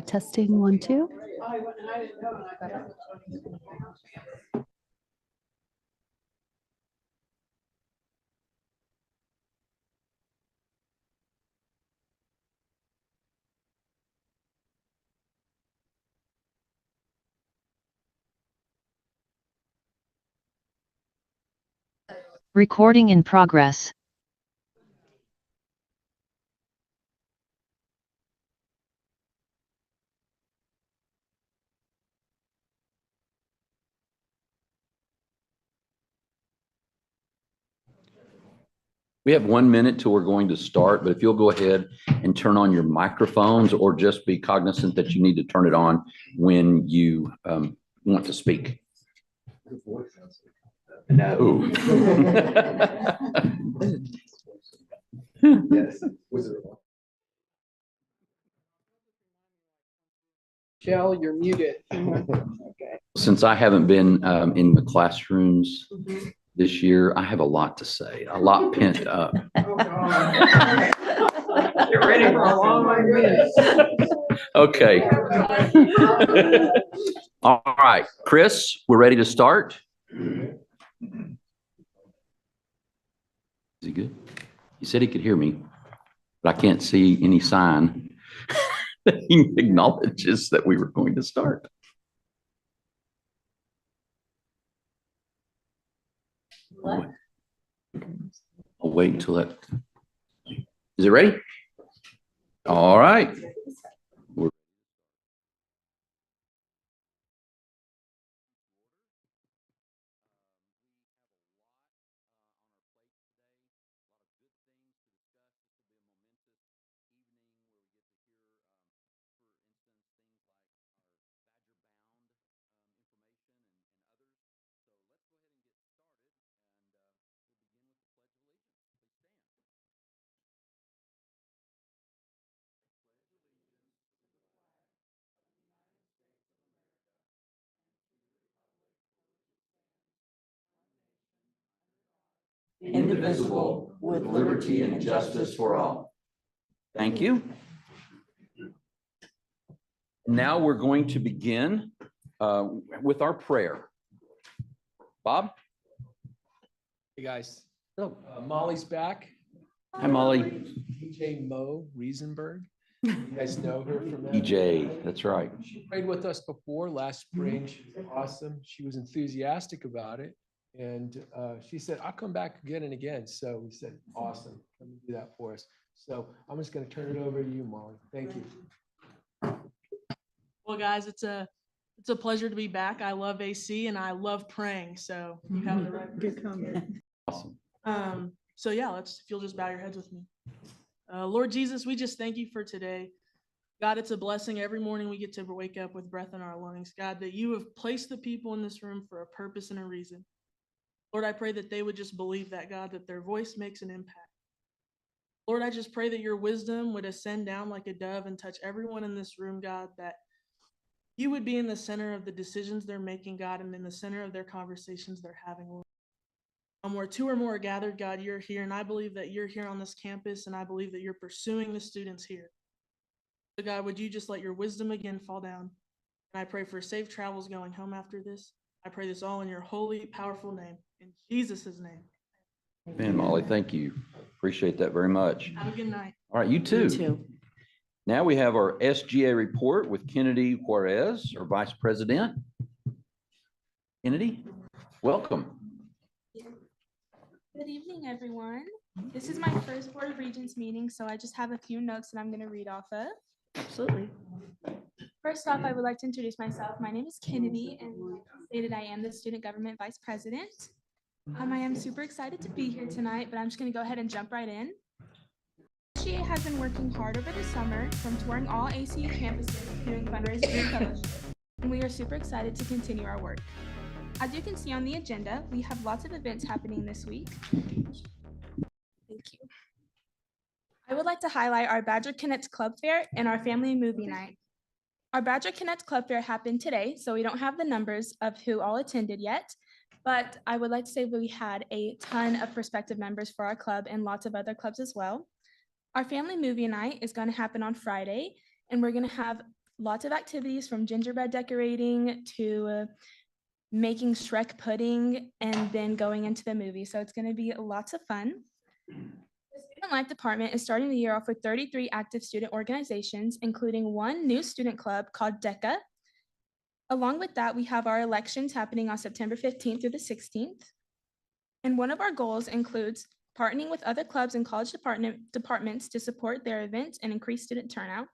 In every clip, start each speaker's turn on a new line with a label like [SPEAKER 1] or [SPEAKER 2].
[SPEAKER 1] Testing 1, 2.
[SPEAKER 2] Recording in progress.
[SPEAKER 3] We have 1 minute till we're going to start, but if you'll go ahead and turn on your microphones or just be cognizant that you need to turn it on when you want to speak. No.
[SPEAKER 4] Yes. Michelle, you're muted. Okay.
[SPEAKER 3] Since I haven't been in the classrooms this year, I have a lot to say, a lot pent up.
[SPEAKER 4] Get ready for a long minute.
[SPEAKER 3] Okay. All right, Chris, we're ready to start. Is he good? He said he could hear me, but I can't see any sign that he acknowledges that we were going to start. I'll wait until that. Is it ready? All right. Indivisible, with liberty and justice for all. Thank you. Now we're going to begin with our prayer. Bob?
[SPEAKER 4] Hey, guys.
[SPEAKER 3] Hello.
[SPEAKER 4] Molly's back.
[SPEAKER 3] Hi, Molly.
[SPEAKER 4] EJ Mo Riesenberg. You guys know her from that.
[SPEAKER 3] EJ, that's right.
[SPEAKER 4] She prayed with us before last spring. She was awesome. She was enthusiastic about it. And she said, I'll come back again and again. So we said, awesome. Come and do that for us. So I'm just going to turn it over to you, Molly. Thank you.
[SPEAKER 5] Well, guys, it's a pleasure to be back. I love AC and I love praying. So you have the right.
[SPEAKER 1] Good comment.
[SPEAKER 3] Awesome.
[SPEAKER 5] So yeah, if you'll just bow your heads with me. Lord Jesus, we just thank you for today. God, it's a blessing every morning we get to wake up with breath in our lungs. God, that you have placed the people in this room for a purpose and a reason. Lord, I pray that they would just believe that, God, that their voice makes an impact. Lord, I just pray that your wisdom would ascend down like a dove and touch everyone in this room, God, that you would be in the center of the decisions they're making, God, and in the center of their conversations they're having, Lord. Where two or more are gathered, God, you're here, and I believe that you're here on this campus, and I believe that you're pursuing the students here. So, God, would you just let your wisdom again fall down? And I pray for safe travels going home after this. I pray this all in your holy, powerful name. In Jesus' name.
[SPEAKER 3] Man, Molly, thank you. Appreciate that very much.
[SPEAKER 5] Have a good night.
[SPEAKER 3] All right, you too.
[SPEAKER 1] You too.
[SPEAKER 3] Now we have our SGA report with Kennedy Juarez, our Vice President. Kennedy, welcome.
[SPEAKER 6] Good evening, everyone. This is my first Board of Regents meeting, so I just have a few notes that I'm going to read off of.
[SPEAKER 1] Absolutely.
[SPEAKER 6] First off, I would like to introduce myself. My name is Kennedy, and like stated, I am the Student Government Vice President. I am super excited to be here tonight, but I'm just going to go ahead and jump right in. SGA has been working hard over the summer, from touring all ACU campuses, doing fundraising and fellowship, and we are super excited to continue our work. As you can see on the agenda, we have lots of events happening this week. Thank you. I would like to highlight our Badger Connect Club Fair and our Family Movie Night. Our Badger Connect Club Fair happened today, so we don't have the numbers of who all attended yet, but I would like to say we had a ton of prospective members for our club and lots of other clubs as well. Our Family Movie Night is going to happen on Friday, and we're going to have lots of activities from gingerbread decorating to making Shrek pudding and then going into the movie. So it's going to be lots of fun. The Student Life Department is starting the year off with 33 active student organizations, including one new student club called DECA. Along with that, we have our elections happening on September 15th through the 16th. And one of our goals includes partnering with other clubs and college departments to support their events and increase student turnout.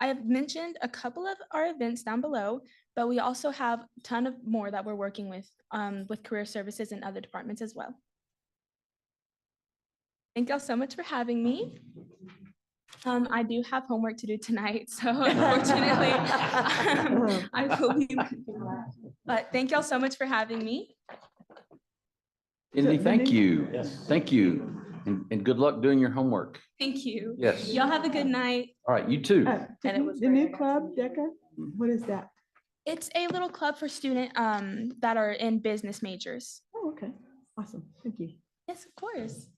[SPEAKER 6] I have mentioned a couple of our events down below, but we also have a ton of more that we're working with career services and other departments as well. Thank y'all so much for having me. I do have homework to do tonight, so unfortunately, I will be. But thank y'all so much for having me.
[SPEAKER 3] Kennedy, thank you. Thank you. And good luck doing your homework.
[SPEAKER 6] Thank you.
[SPEAKER 3] Yes.
[SPEAKER 6] Y'all have a good night.
[SPEAKER 3] All right, you too.
[SPEAKER 6] And it was
[SPEAKER 7] The
[SPEAKER 6] great, I
[SPEAKER 7] new
[SPEAKER 6] guess.
[SPEAKER 7] club, DECA, what is that?
[SPEAKER 6] It's a little club for students that are in business majors.
[SPEAKER 7] Oh, okay, awesome, thank you.
[SPEAKER 6] Yes, of course.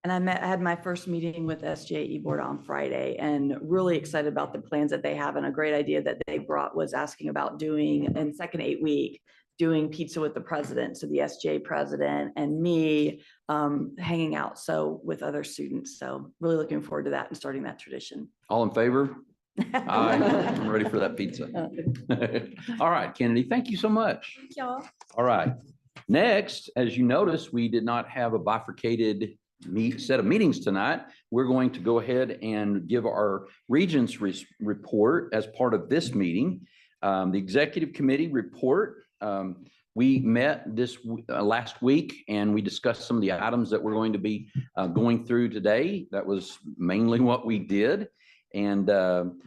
[SPEAKER 8] And I had my first meeting with SJE board on Friday and really excited about the plans that they have. And a great idea that they brought was asking about doing in second 8 week, doing pizza with the president. So the SJ president and me hanging out so with other students. So really looking forward to that and starting that tradition.
[SPEAKER 3] All in favor? Aye. I'm ready for that pizza. All right, Kennedy, thank you so much.
[SPEAKER 6] Thank y'all.
[SPEAKER 3] All right. Next, as you notice, we did not have a bifurcated set of meetings tonight. We're going to go ahead and give our Regents report as part of this meeting. The executive committee report. We met this last week and we discussed some of the items that we're going to be going through today. That was mainly what we did. And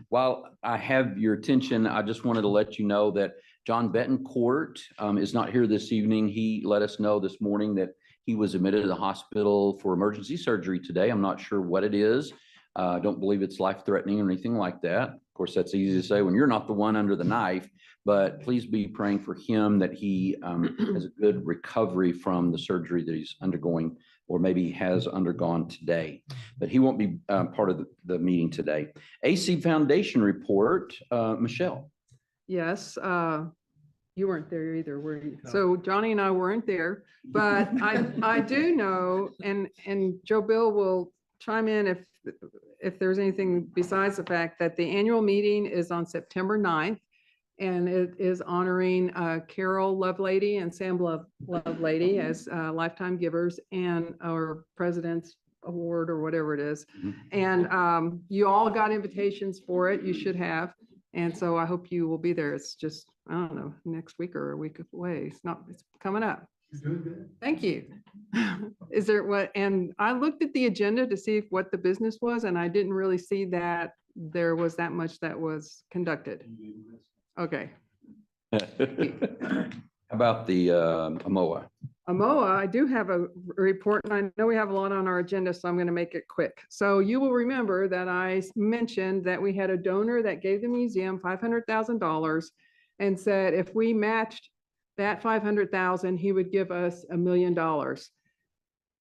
[SPEAKER 3] while I have your attention, I just wanted to let you know that John Betancourt is not here this evening. He let us know this morning that he was admitted to the hospital for emergency surgery today. I'm not sure what it is. I don't believe it's life-threatening or anything like that. Of course, that's easy to say when you're not the one under the knife, but please be praying for him that he has a good recovery from the surgery that he's undergoing or maybe has undergone today. But he won't be part of the meeting today. AC Foundation report, Michelle.
[SPEAKER 7] Yes, you weren't there either, were you? So Johnny and I weren't there, but I do know, and Joe Bill will chime in if there's anything besides the fact that the annual meeting is on September 9th, and it is honoring Carol Lovelady and Sam Lovelady as lifetime givers and our President's Award or whatever it is. And you all got invitations for it. You should have. And so I hope you will be there. It's just, I don't know, next week or a week away. It's coming up. Thank you. Is there what, and I looked at the agenda to see what the business was, and I didn't really see that there was that much that was conducted. Okay.
[SPEAKER 3] How about the AMOA?
[SPEAKER 7] AMOA, I do have a report, and I know we have a lot on our agenda, so I'm going to make it quick. So you will remember that I mentioned that we had a donor that gave the museum $500,000 and said if we matched that $500,000, he would give us $1 million.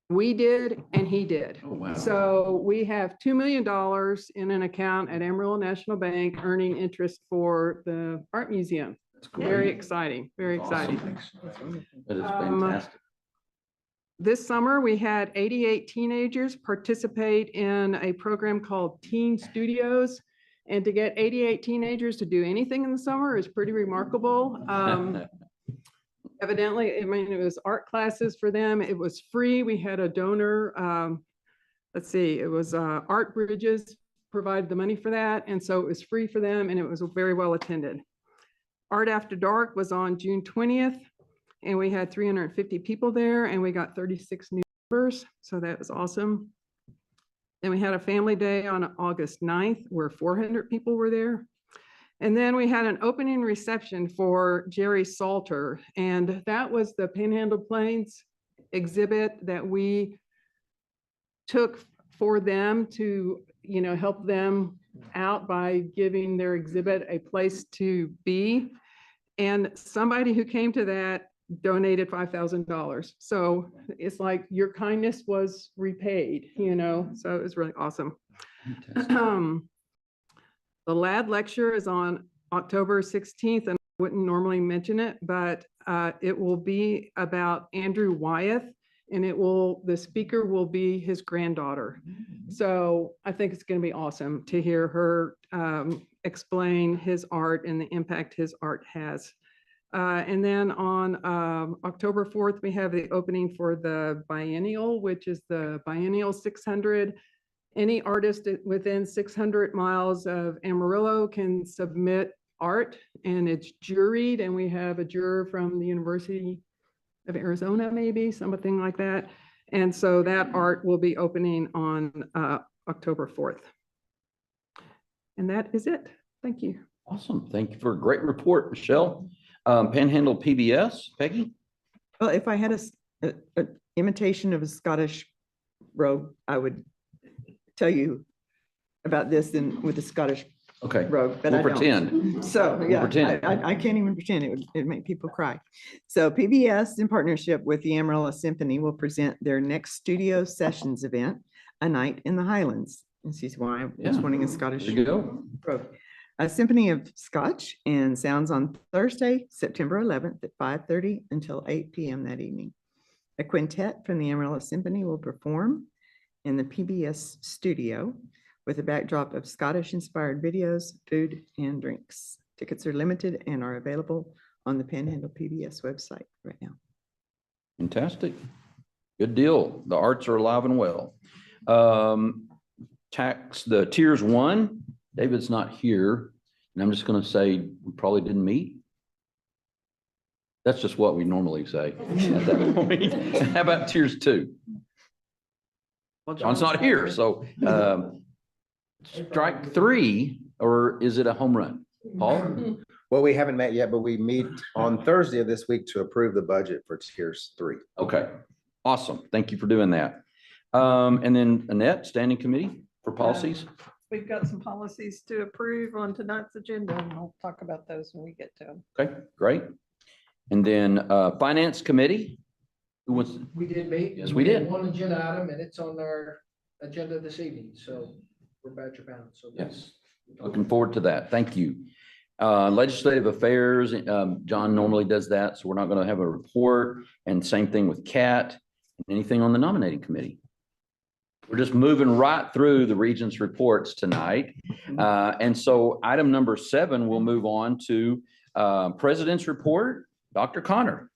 [SPEAKER 7] We did, and he did.
[SPEAKER 3] Oh, wow.
[SPEAKER 7] So we have $2 million in an account at Amarillo National Bank earning interest for the art museum. Very exciting, very exciting.
[SPEAKER 3] That is fantastic.
[SPEAKER 7] This summer, we had 88 teenagers participate in a program called Teen Studios. And to get 88 teenagers to do anything in the summer is pretty remarkable. Evidently, I mean, it was art classes for them. It was free. We had a donor. Let's see, it was Art Bridges provided the money for that. And so it was free for them, and it was very well attended. Art After Dark was on June 20th, and we had 350 people there, and we got 36 new members. So that was awesome. Then we had a family day on August 9th where 400 people were there. And then we had an opening reception for Jerry Salter, and that was the Panhandle Plains exhibit that we took for them to, you know, help them out by giving their exhibit a place to be. And somebody who came to that donated $5,000. So it's like your kindness was repaid, you know, so it was really awesome. The LAD lecture is on October 16th, and I wouldn't normally mention it, but it will be about Andrew Wyeth, and the speaker will be his granddaughter. So I think it's going to be awesome to hear her explain his art and the impact his art has. And then on October 4th, we have the opening for the biennial, which is the Biennial 600. Any artist within 600 miles of Amarillo can submit art, and it's juried, and we have a juror from the University of Arizona, maybe something like that. And so that art will be opening on October 4th. And that is it. Thank you.
[SPEAKER 3] Awesome. Thank you for a great report, Michelle. Panhandle PBS, Peggy?
[SPEAKER 9] Well, if I had a imitation of a Scottish rogue, I would tell you about this with the Scottish
[SPEAKER 3] Okay,
[SPEAKER 9] rogue, but
[SPEAKER 3] we'll
[SPEAKER 9] I don't.
[SPEAKER 3] pretend.
[SPEAKER 9] So,
[SPEAKER 3] We'll
[SPEAKER 9] yeah,
[SPEAKER 3] pretend.
[SPEAKER 9] I can't even pretend. It'd make people cry. So PBS, in partnership with the Amarillo Symphony, will present their next studio sessions event, A Night in the Highlands. This is why I was
[SPEAKER 3] Yeah.
[SPEAKER 9] wanting a Scottish
[SPEAKER 3] There you go.
[SPEAKER 9] rogue. A symphony of Scotch and sounds on Thursday, September 11th at 5:30 until 8 p.m. that evening. A quintet from the Amarillo Symphony will perform in the PBS studio with a backdrop of Scottish-inspired videos, food, and drinks. Tickets are limited and are available on the Panhandle PBS website right now.
[SPEAKER 3] Fantastic. Good deal. The arts are alive and well. The tiers 1, David's not here, and I'm just going to say we probably didn't meet. That's just what we normally say at that point. How about tiers 2?
[SPEAKER 8] Well,
[SPEAKER 3] John's not here, so strike 3, or is it a home run? Paul?
[SPEAKER 10] Well, we haven't met yet, but we meet on Thursday of this week to approve the budget for tiers 3.
[SPEAKER 3] Okay, awesome. Thank you for doing that. And then Annette, standing committee for policies.
[SPEAKER 11] We've got some policies to approve on tonight's agenda, and I'll talk about those when we get to them.
[SPEAKER 3] Okay, great. And then finance committee. Who wants?
[SPEAKER 4] We did meet.
[SPEAKER 3] Yes, we did.
[SPEAKER 4] One agenda item, and it's on our agenda this evening, so we're badger bound. So
[SPEAKER 3] Yes, looking forward to that. Thank you. Legislative affairs, John normally does that, so we're not going to have a report. And same thing with Kat. Anything on the nominating committee? We're just moving right through the Regents reports tonight. And so item number 7, we'll move on to President's report. Dr. Connor.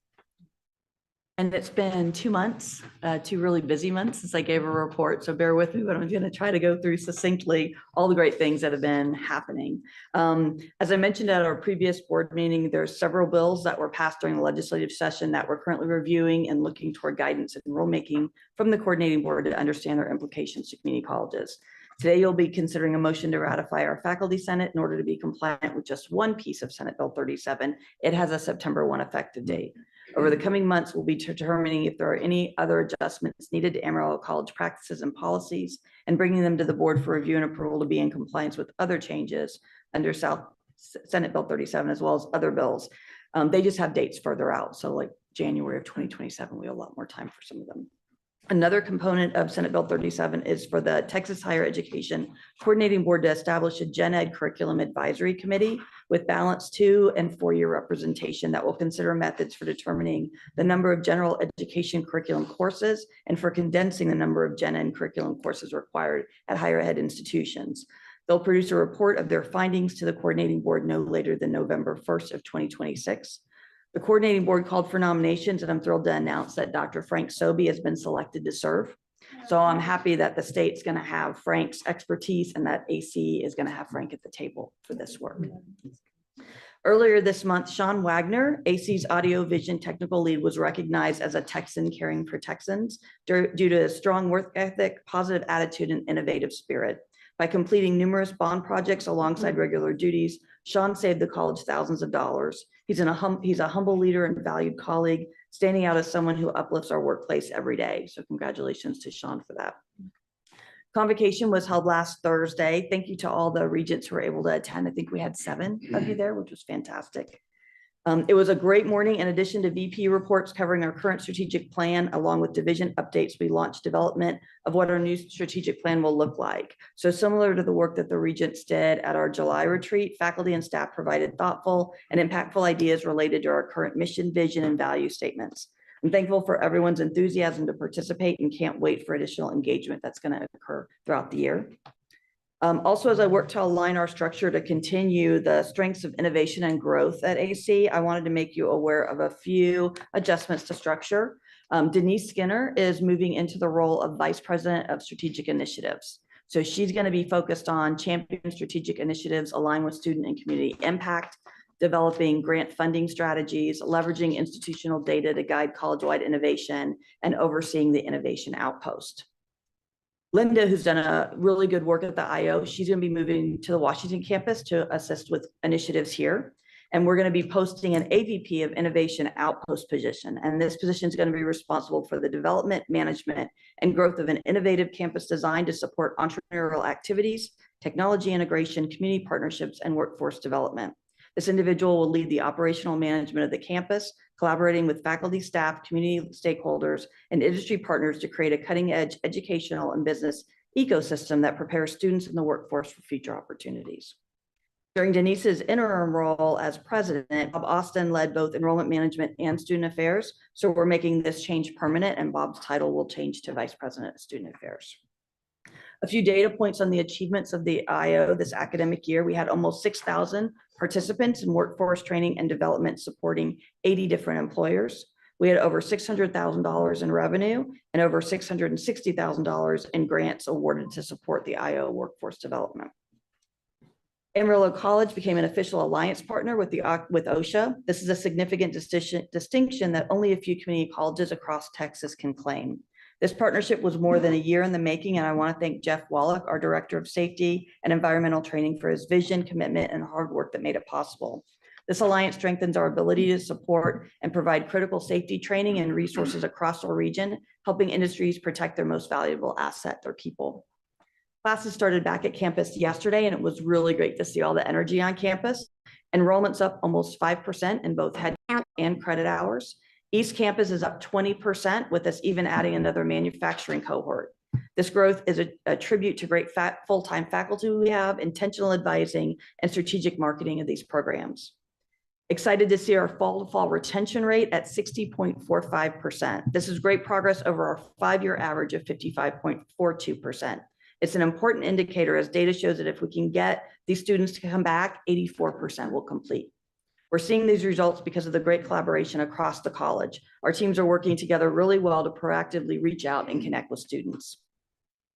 [SPEAKER 8] And it's been 2 months, 2 really busy months since I gave a report. So bear with me, but I'm going to try to go through succinctly all the great things that have been happening. As I mentioned at our previous board meeting, there's several bills that were passed during the legislative session that we're currently reviewing and looking toward guidance and rulemaking from the coordinating board to understand their implications to community colleges. Today, you'll be considering a motion to ratify our faculty senate in order to be compliant with just one piece of Senate Bill 37. It has a September 1 effective date. Over the coming months, we'll be determining if there are any other adjustments needed to Amarillo College practices and policies and bringing them to the board for review and approval to be in compliance with other changes under Senate Bill 37, as well as other bills. They just have dates further out. So like January of 2027, we have a lot more time for some of them. Another component of Senate Bill 37 is for the Texas Higher Education Coordinating Board to establish a Gen Ed Curriculum Advisory Committee with balanced 2- and 4-year representation that will consider methods for determining the number of general education curriculum courses and for condensing the number of Gen Ed curriculum courses required at higher ed institutions. They'll produce a report of their findings to the coordinating board no later than November 1st of 2026. The coordinating board called for nominations, and I'm thrilled to announce that Dr. Frank Sobey has been selected to serve. So I'm happy that the state's going to have Frank's expertise and that AC is going to have Frank at the table for this work. Earlier this month, Sean Wagner, AC's audio vision technical lead, was recognized as a Texan caring for Texans due to a strong work ethic, positive attitude, and innovative spirit. By completing numerous bond projects alongside regular duties, Sean saved the college thousands of dollars. He's a humble leader and valued colleague, standing out as someone who uplifts our workplace every day. So congratulations to Sean for that. Convocation was held last Thursday. Thank you to all the regents who were able to attend. I think we had 7 of you there, which was fantastic. It was a great morning. In addition to VP reports covering our current strategic plan, along with division updates, we launched development of what our new strategic plan will look like. So similar to the work that the Regents did at our July retreat, faculty and staff provided thoughtful and impactful ideas related to our current mission, vision, and value statements. I'm thankful for everyone's enthusiasm to participate and can't wait for additional engagement that's going to occur throughout the year. Also, as I work to align our structure to continue the strengths of innovation and growth at AC, I wanted to make you aware of a few adjustments to structure. Denise Skinner is moving into the role of Vice President of Strategic Initiatives. So she's going to be focused on championing strategic initiatives aligned with student and community impact, developing grant funding strategies, leveraging institutional data to guide college-wide innovation, and overseeing the innovation outpost. Linda, who's done a really good work at the IO, she's going to be moving to the Washington campus to assist with initiatives here. And we're going to be posting an AVP of Innovation Outpost position. And this position is going to be responsible for the development, management, and growth of an innovative campus design to support entrepreneurial activities, technology integration, community partnerships, and workforce development. This individual will lead the operational management of the campus, collaborating with faculty, staff, community stakeholders, and industry partners to create a cutting-edge educational and business ecosystem that prepares students in the workforce for future opportunities. During Denise's interim role as president, Bob Austin led both enrollment management and student affairs. So we're making this change permanent, and Bob's title will change to Vice President of Student Affairs. A few data points on the achievements of the IO this academic year. We had almost 6,000 participants in workforce training and development supporting 80 different employers. We had over $600,000 in revenue and over $660,000 in grants awarded to support the IO workforce development. Amarillo College became an official alliance partner with OSHA. This is a significant distinction that only a few community colleges across Texas can claim. This partnership was more than a year in the making, and I want to thank Jeff Wallach, our Director of Safety and Environmental Training, for his vision, commitment, and hard work that made it possible. This alliance strengthens our ability to support and provide critical safety training and resources across our region, helping industries protect their most valuable asset, their people. Classes started back at campus yesterday, and it was really great to see all the energy on campus. Enrollment's up almost 5% in both headcount and credit hours. East Campus is up 20%, with us even adding another manufacturing cohort. This growth is a tribute to great full-time faculty we have, intentional advising, and strategic marketing of these programs. Excited to see our fall-to-fall retention rate at 60.45%. This is great progress over our 5-year average of 55.42%. It's an important indicator, as data shows that if we can get these students to come back, 84% will complete. We're seeing these results because of the great collaboration across the college. Our teams are working together really well to proactively reach out and connect with students.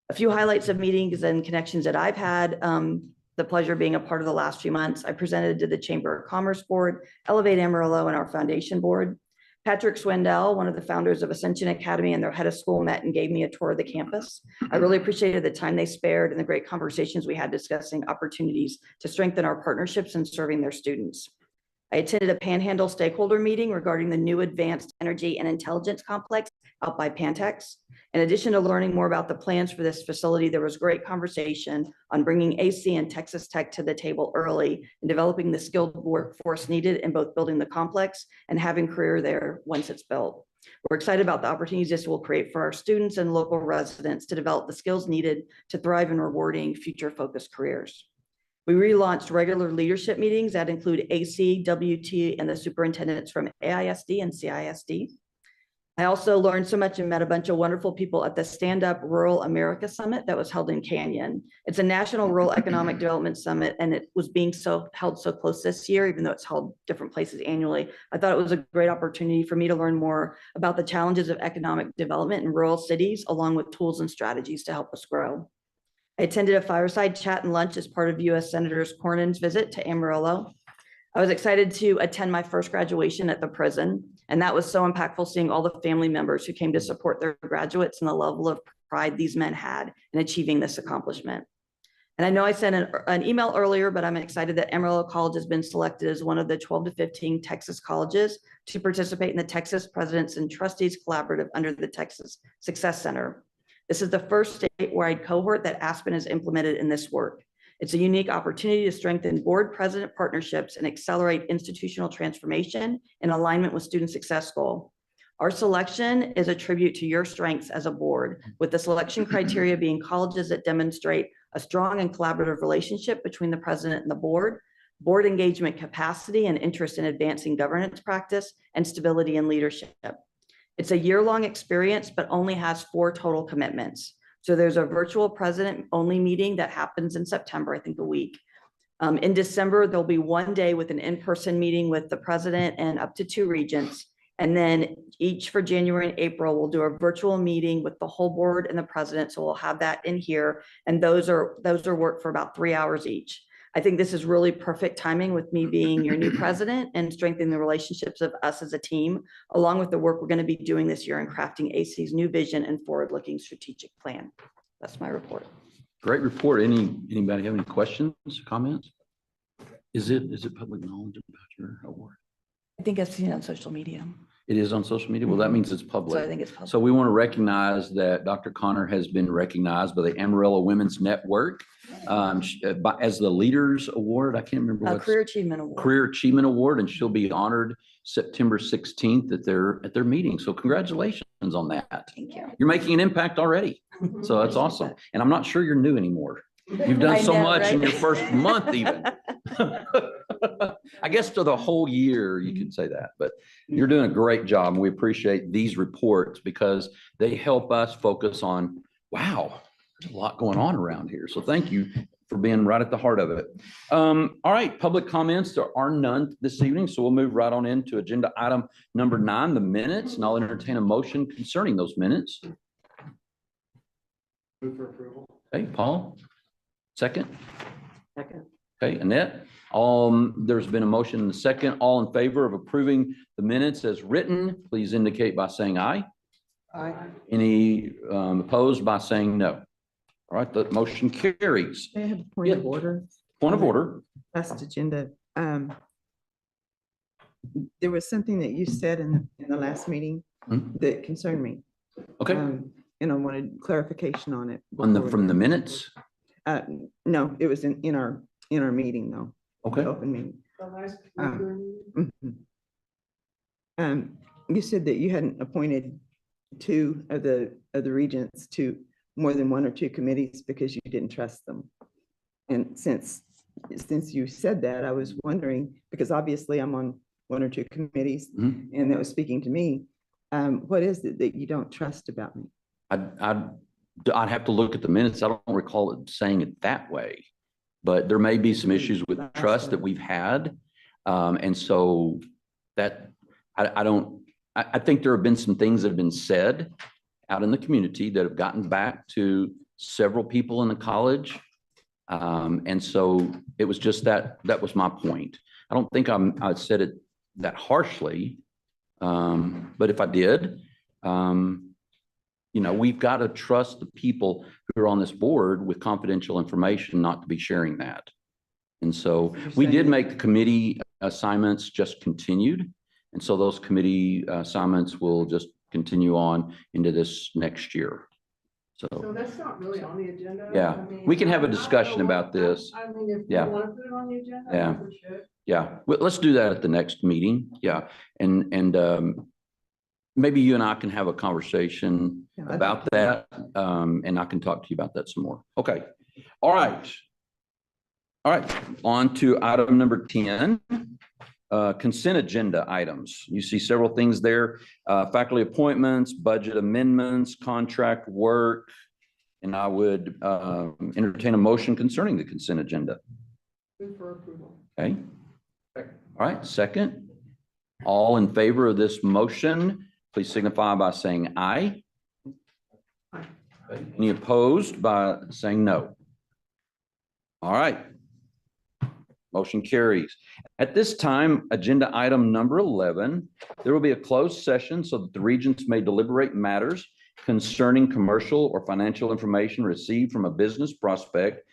[SPEAKER 8] A few highlights of meetings and connections that I've had the pleasure of being a part of the last few months. I presented to the Chamber of Commerce Board, Elevate Amarillo, and our foundation board. Patrick Swindell, one of the founders of Ascension Academy, and their head of school met and gave me a tour of the campus. I really appreciated the time they spared and the great conversations we had discussing opportunities to strengthen our partnerships and serving their students. I attended a Panhandle stakeholder meeting regarding the new Advanced Energy and Intelligence Complex out by Pantex. In addition to learning more about the plans for this facility, there was great conversation on bringing AC and Texas Tech to the table early and developing the skilled workforce needed in both building the complex and having career there once it's built. We're excited about the opportunities this will create for our students and local residents to develop the skills needed to thrive in rewarding future-focused careers. We relaunched regular leadership meetings that include AC, WT, and the superintendents from AISD and CISD. I also learned so much and met a bunch of wonderful people at the Stand Up Rural America Summit that was held in Canyon. It's a national rural economic development summit, and it was being held so close this year, even though it's held different places annually. I thought it was a great opportunity for me to learn more about the challenges of economic development in rural cities, along with tools and strategies to help us grow. I attended a fireside chat and lunch as part of U.S. Senator Cornyn's visit to Amarillo. I was excited to attend my first graduation at the prison, and that was so impactful, seeing all the family members who came to support their graduates and the level of pride these men had in achieving this accomplishment. And I know I sent an email earlier, but I'm excited that Amarillo College has been selected as one of the 12 to 15 Texas colleges to participate in the Texas Presidents and Trustees Collaborative under the Texas Success Center. This is the first statewide cohort that Aspen has implemented in this work. It's a unique opportunity to strengthen board president partnerships and accelerate institutional transformation in alignment with student success goal. Our selection is a tribute to your strengths as a board, with the selection criteria being colleges that demonstrate a strong and collaborative relationship between the president and the board engagement capacity and interest in advancing governance practice, and stability and leadership. It's a year-long experience, but only has 4 total commitments. So there's a virtual president-only meeting that happens in September, I think a week. In December, there'll be 1 day with an in-person meeting with the president and up to 2 regents. And then each for January and April, we'll do a virtual meeting with the whole board and the president. So we'll have that in here. And those are work for about 3 hours each. I think this is really perfect timing with me being your new president and strengthening the relationships of us as a team, along with the work we're going to be doing this year in crafting AC's new vision and forward-looking strategic plan. That's my report.
[SPEAKER 3] Great report. Anybody have any questions, comments? Is it public knowledge about your award?
[SPEAKER 8] I think I've seen it on social media.
[SPEAKER 3] It is on social media? Well, that means it's public.
[SPEAKER 8] So I think it's public.
[SPEAKER 3] So we want to recognize that Dr. Connor has been recognized by the Amarillo Women's Network as the Leaders Award. I can't remember what.
[SPEAKER 8] Career Achievement Award.
[SPEAKER 3] Career Achievement Award, and she'll be honored September 16th at their meeting. So congratulations on that.
[SPEAKER 8] Thank you.
[SPEAKER 3] You're making an impact already. So that's awesome. And I'm not sure you're new anymore. You've done
[SPEAKER 8] I
[SPEAKER 3] so
[SPEAKER 8] know,
[SPEAKER 3] much in
[SPEAKER 8] right?
[SPEAKER 3] your first month even. I guess to the whole year, you could say that, but you're doing a great job. And we appreciate these reports because they help us focus on, wow, there's a lot going on around here. So thank you for being right at the heart of it. All right, public comments, there are none this evening. So we'll move right on into agenda item number 9, the minutes, and I'll entertain a motion concerning those minutes.
[SPEAKER 4] Move for approval.
[SPEAKER 3] Okay, Paul, second.
[SPEAKER 8] Second.
[SPEAKER 3] Okay, Annette, there's been a motion and a second. All in favor of approving the minutes as written, please indicate by saying aye.
[SPEAKER 11] Aye.
[SPEAKER 3] Any opposed by saying no? All right, the motion carries.
[SPEAKER 9] I have a point of order.
[SPEAKER 3] Point of order.
[SPEAKER 9] Last agenda. There was something that you said in the last meeting that concerned me.
[SPEAKER 3] Okay,
[SPEAKER 9] And I wanted clarification on it.
[SPEAKER 3] from the minutes.
[SPEAKER 9] No, it was in our meeting though.
[SPEAKER 3] Okay,
[SPEAKER 9] Open meeting. You said that you hadn't appointed 2 of the regents to more than 1 or 2 committees because you didn't trust them. And since you said that, I was wondering, because obviously I'm on 1 or 2 committees and that was speaking to me. What is it that you don't trust about me?
[SPEAKER 3] I'd have to look at the minutes. I don't recall it saying it that way, but there may be some issues with trust that we've had. And so that I think there have been some things that have been said out in the community that have gotten back to several people in the college. And so it was just that was my point. I don't think I said it that harshly. But if I did, we've got to trust the people who are on this board with confidential information, not to be sharing that. And so we did make the committee assignments just continued. And so those committee assignments will just continue on into this next year.
[SPEAKER 7] So that's not really on the agenda.
[SPEAKER 3] Yeah,
[SPEAKER 7] I mean,
[SPEAKER 3] we can have a
[SPEAKER 7] I don't
[SPEAKER 3] discussion
[SPEAKER 7] know
[SPEAKER 3] about this.
[SPEAKER 7] I mean, if
[SPEAKER 3] Yeah.
[SPEAKER 7] you want to put it on the agenda,
[SPEAKER 3] Yeah.
[SPEAKER 7] I think we should.
[SPEAKER 3] Yeah, well, let's do that at the next meeting. Yeah, and maybe you and I can have a conversation about that, and I can talk to you about that some more. Okay, all right. All right, on to item number 10, consent agenda items. You see several things there, faculty appointments, budget amendments, contract work, and I would entertain a motion concerning the consent agenda.
[SPEAKER 7] Move for approval.
[SPEAKER 3] Okay. All right, second. All in favor of this motion, please signify by saying aye.
[SPEAKER 7] Aye.
[SPEAKER 3] Any opposed by saying no? All right. Motion carries. At this time, agenda item number 11, there will be a closed session so that the regents may deliberate matters concerning commercial or financial information received from a business prospect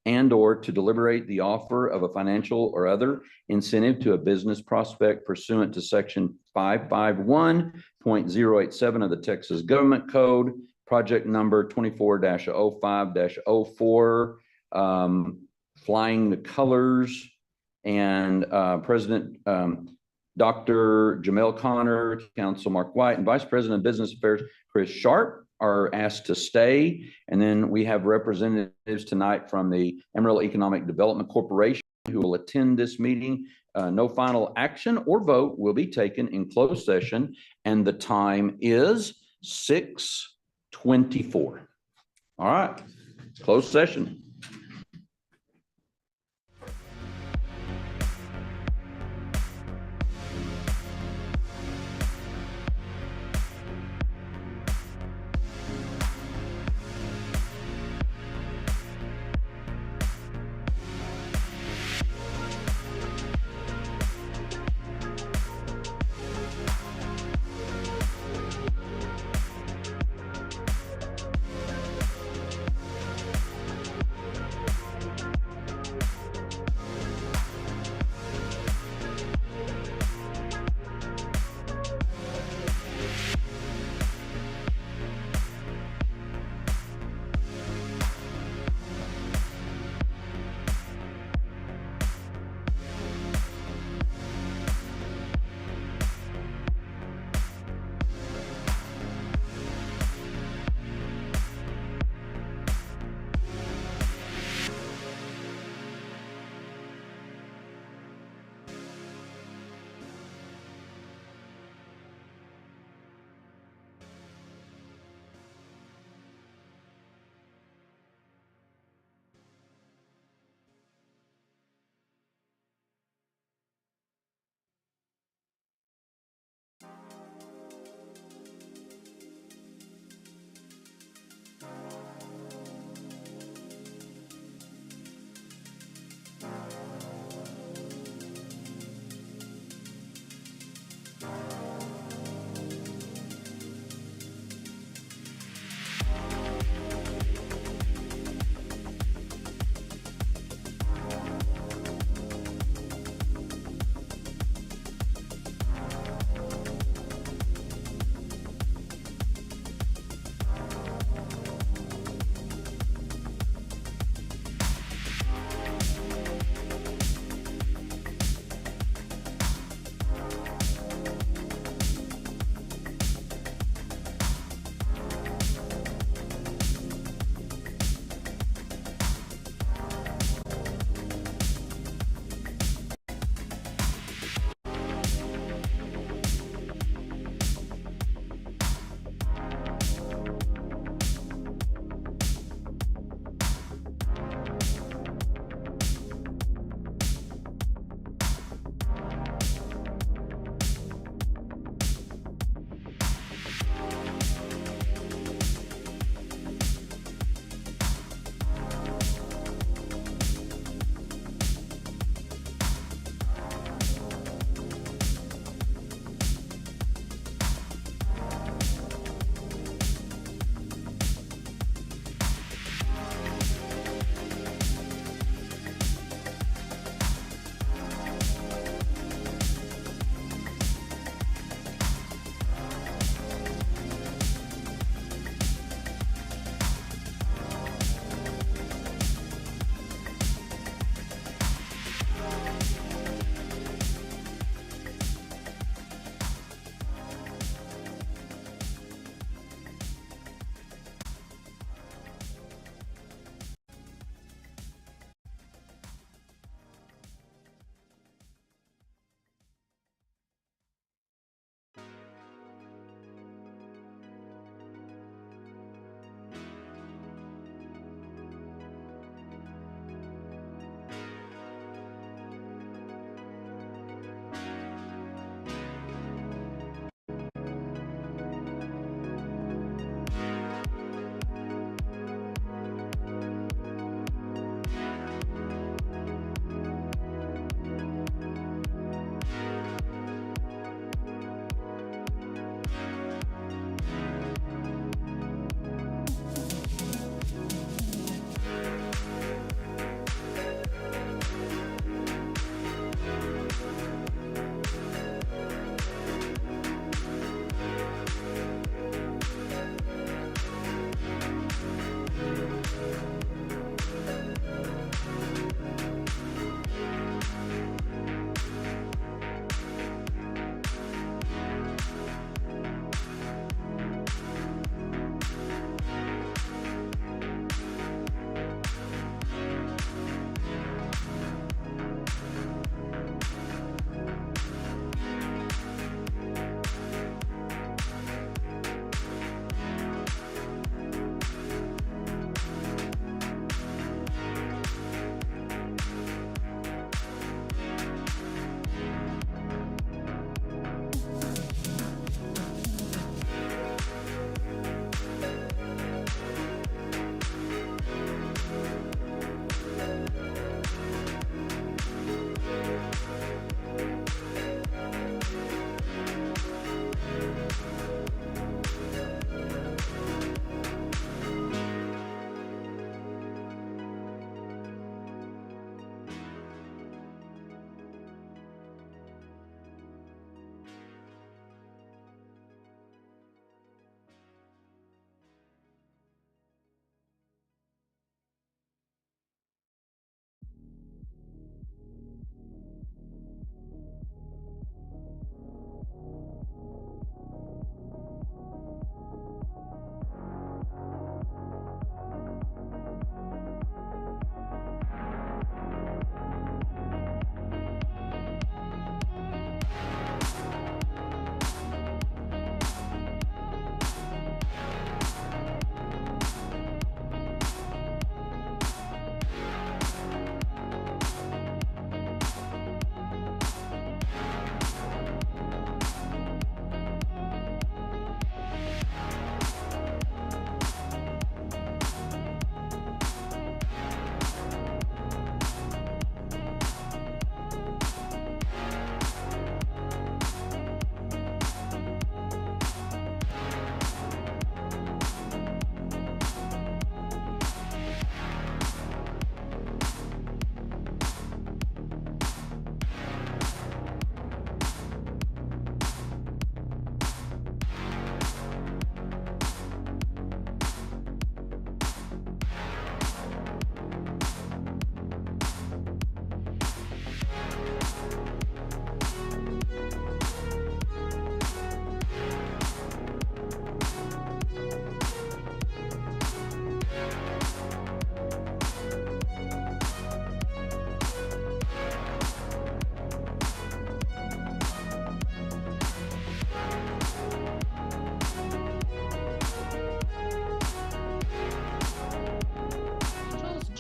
[SPEAKER 3] and/or to deliberate the offer of a financial or other incentive to a business prospect pursuant to section 551.087 of the Texas Government Code, project number 24-05-04, flying the colors. And President Dr. Jamel Connor, Council Mark White, and Vice President of Business Affairs Chris Sharp are asked to stay. And then we have representatives tonight from the Amarillo Economic Development Corporation who will attend this meeting. No final action or vote will be taken in closed session, and the time is 6:24. All right, closed session.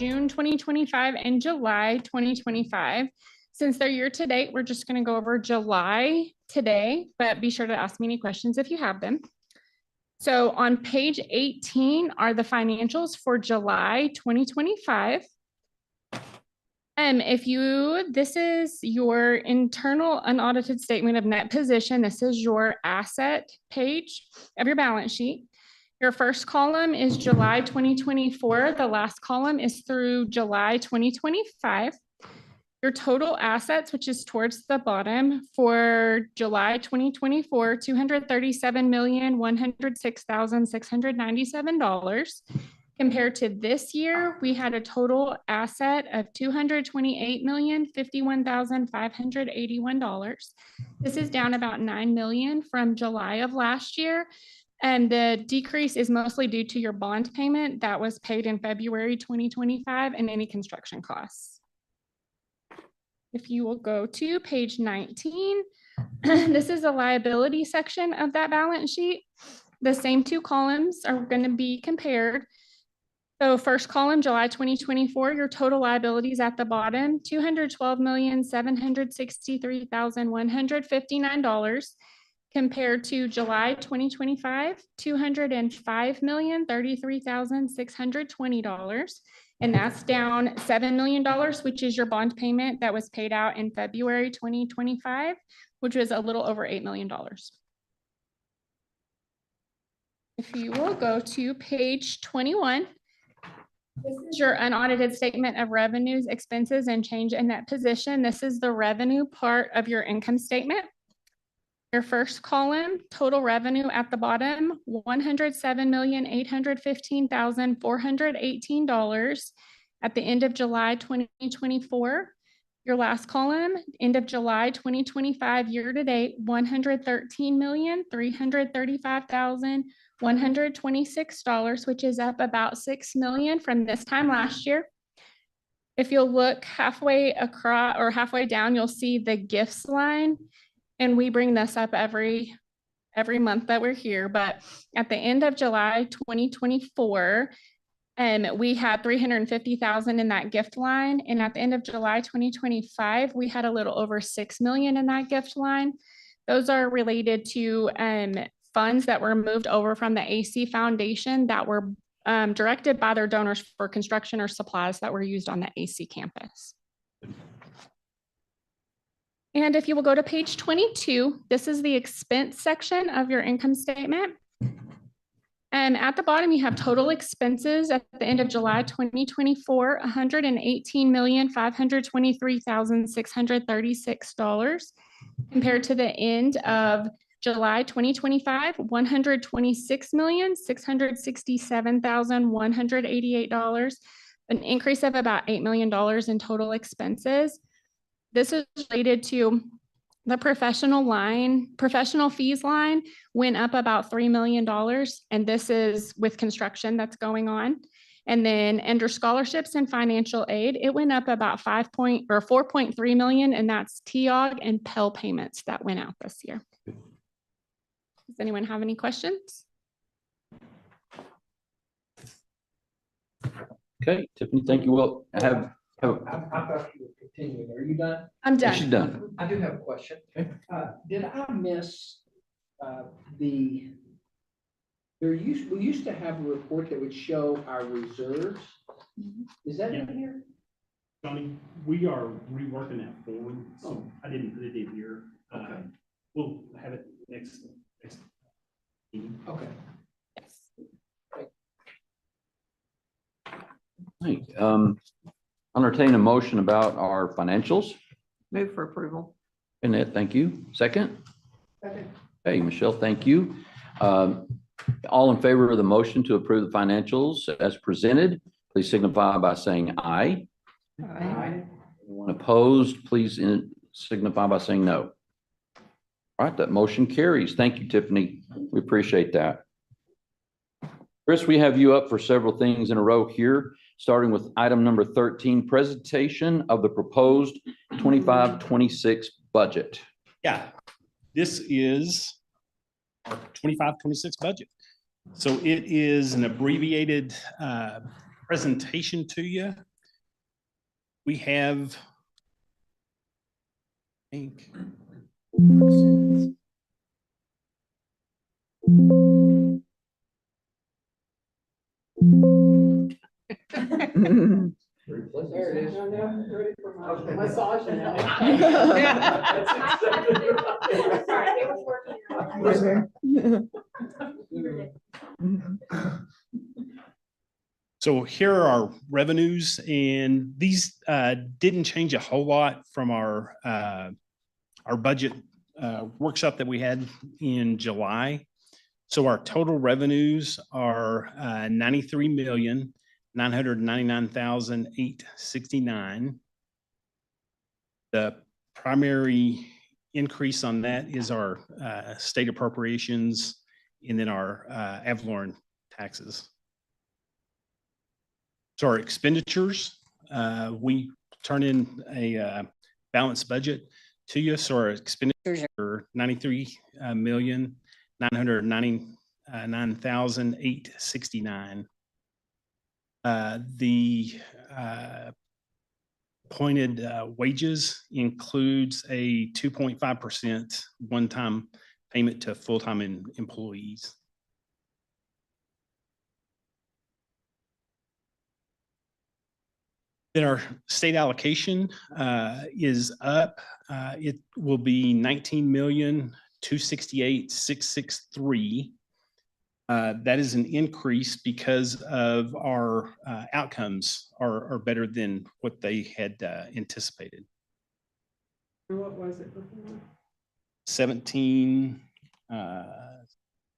[SPEAKER 12] June 2025 and July 2025. Since they're year to date, we're just going to go over July today, but be sure to ask me any questions if you have them. So on page 18 are the financials for July 2025. This is your internal unaudited statement of net position. This is your asset page of your balance sheet. Your first column is July 2024. The last column is through July 2025. Your total assets, which is towards the bottom for July 2024, $237,106,697. Compared to this year, we had a total asset of $228,051,581. This is down about $9 million from July of last year. And the decrease is mostly due to your bond payment that was paid in February 2025 and any construction costs. If you will go to page 19, this is the liability section of that balance sheet. The same two columns are going to be compared. So first column, July 2024, your total liabilities at the bottom, $212,763,159 compared to July 2025, $205,033,620. And that's down $7 million, which is your bond payment that was paid out in February 2025, which was a little over $8 million. If you will go to page 21, this is your unaudited statement of revenues, expenses, and change in net position. This is the revenue part of your income statement. Your first column, total revenue at the bottom, $107,815,418 at the end of July 2024. Your last column, end of July 2025 year to date, $113,335,126, which is up about $6 million from this time last year. If you'll look halfway across or halfway down, you'll see the gifts line. And we bring this up every month that we're here. But at the end of July 2024, we had $350,000 in that gift line. And at the end of July 2025, we had a little over $6 million in that gift line. Those are related to funds that were moved over from the AC Foundation that were directed by their donors for construction or supplies that were used on the AC campus. And if you will go to page 22, this is the expense section of your income statement. And at the bottom, you have total expenses at the end of July 2024, $118,523,636 compared to the end of July 2025, $126,667,188, an increase of about $8 million in total expenses. This is related to the professional fees line went up about $3 million. And this is with construction that's going on. And then under scholarships and financial aid, it went up about $4.3 million. And that's TIOG and Pell payments that went out this year. Does anyone have any questions?
[SPEAKER 3] Okay, Tiffany, thank you. Well,
[SPEAKER 13] I thought you were continuing. Are you done?
[SPEAKER 12] I'm done.
[SPEAKER 3] she's done.
[SPEAKER 13] I do have a question. Did I miss we used to have a report that would show our reserves. Is that in here?
[SPEAKER 14] Johnny, we are reworking that form, so I didn't put it in here.
[SPEAKER 13] Okay.
[SPEAKER 14] We'll have it next meeting.
[SPEAKER 13] Okay.
[SPEAKER 3] Right. Entertain a motion about our financials.
[SPEAKER 11] Move for approval.
[SPEAKER 3] Annette, thank you. Second?
[SPEAKER 11] Second.
[SPEAKER 3] Hey, Michelle, thank you. All in favor of the motion to approve the financials as presented, please signify by saying aye.
[SPEAKER 11] Aye.
[SPEAKER 3] Anyone opposed, please signify by saying no. All right, that motion carries. Thank you, Tiffany. We appreciate that. Chris, we have you up for several things in a row here, starting with item number 13, presentation of the proposed 25-26 budget.
[SPEAKER 14] Yeah, this is our 25-26 budget. So it is an abbreviated presentation to you. We have, I think,
[SPEAKER 11] There it is. Ready for my massage now.
[SPEAKER 14] so here are our revenues, and these didn't change a whole lot from our budget workshop that we had in July. So our total revenues are 93,999,869. The primary increase on that is our state appropriations and then our ad valorem taxes. So our expenditures, we turn in a balanced budget to you. So our expenditures are 93,999,869. The appointed wages includes a 2.5% one-time payment to full-time employees. Then our state allocation is up. It will be 19,268,663. That is an increase because of our outcomes are better than what they had anticipated.
[SPEAKER 7] What was it before?
[SPEAKER 14] 17, a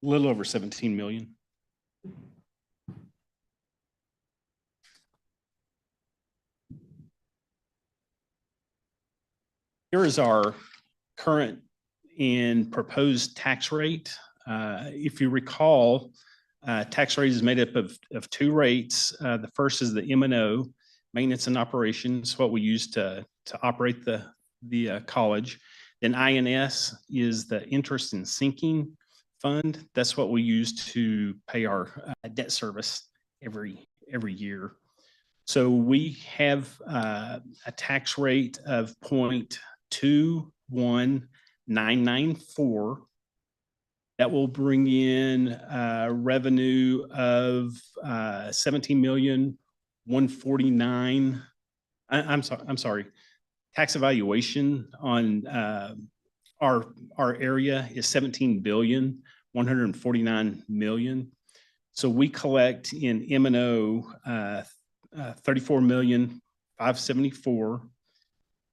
[SPEAKER 14] little over 17 million. Here is our current and proposed tax rate. If you recall, tax rate is made up of two rates. The first is the M&O, maintenance and operations, what we use to operate the college. Then INS is the interest and sinking fund. That's what we use to pay our debt service every year. So we have a tax rate of 0.21994. That will bring in revenue of 17,149,000. I'm sorry. Tax evaluation on our area is 17,149,000,000. So we collect in M&O 34,574,000.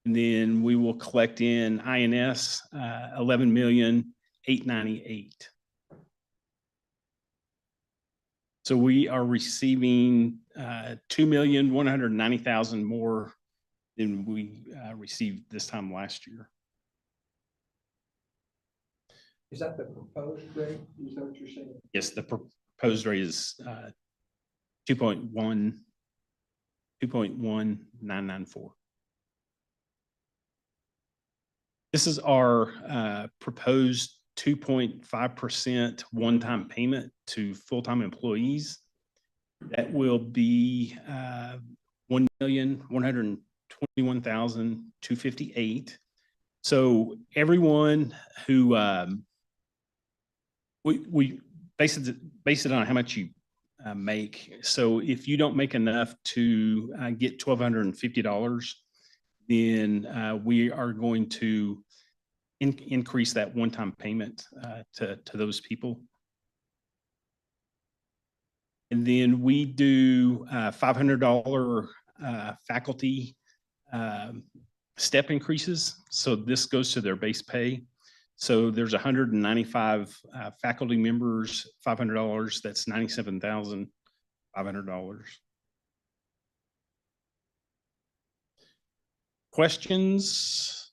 [SPEAKER 14] And then we will collect in INS 11,898,000. So we are receiving 2,190,000 more than we received this time last year.
[SPEAKER 13] Is that the proposed rate? Is that what you're saying?
[SPEAKER 14] Yes, the proposed rate is 2.1994. This is our proposed 2.5% one-time payment to full-time employees. That will be 1,121,258. So everyone who we base it on how much you make. So if you don't make enough to get $1,250, then we are going to increase that one-time payment to those people. And then we do $500 faculty step increases. So this goes to their base pay. So there's 195 faculty members, $500, that's $97,500. Questions?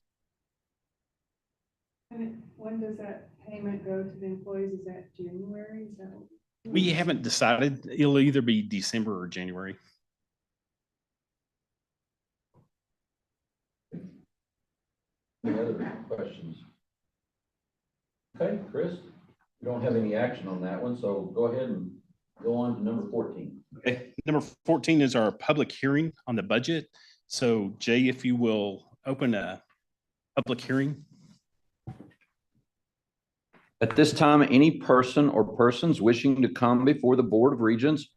[SPEAKER 7] And when does that payment go to the employees? Is that January? Is that what?
[SPEAKER 14] We haven't decided. It'll either be December or January.
[SPEAKER 3] Any other questions? Okay, Chris, we don't have any action on that one, so go ahead and go on to number 14.
[SPEAKER 14] Okay, number 14 is our public hearing on the budget. So Jay, if you will open a public hearing.
[SPEAKER 3] At this time, any person or persons wishing to come before the Board of Regents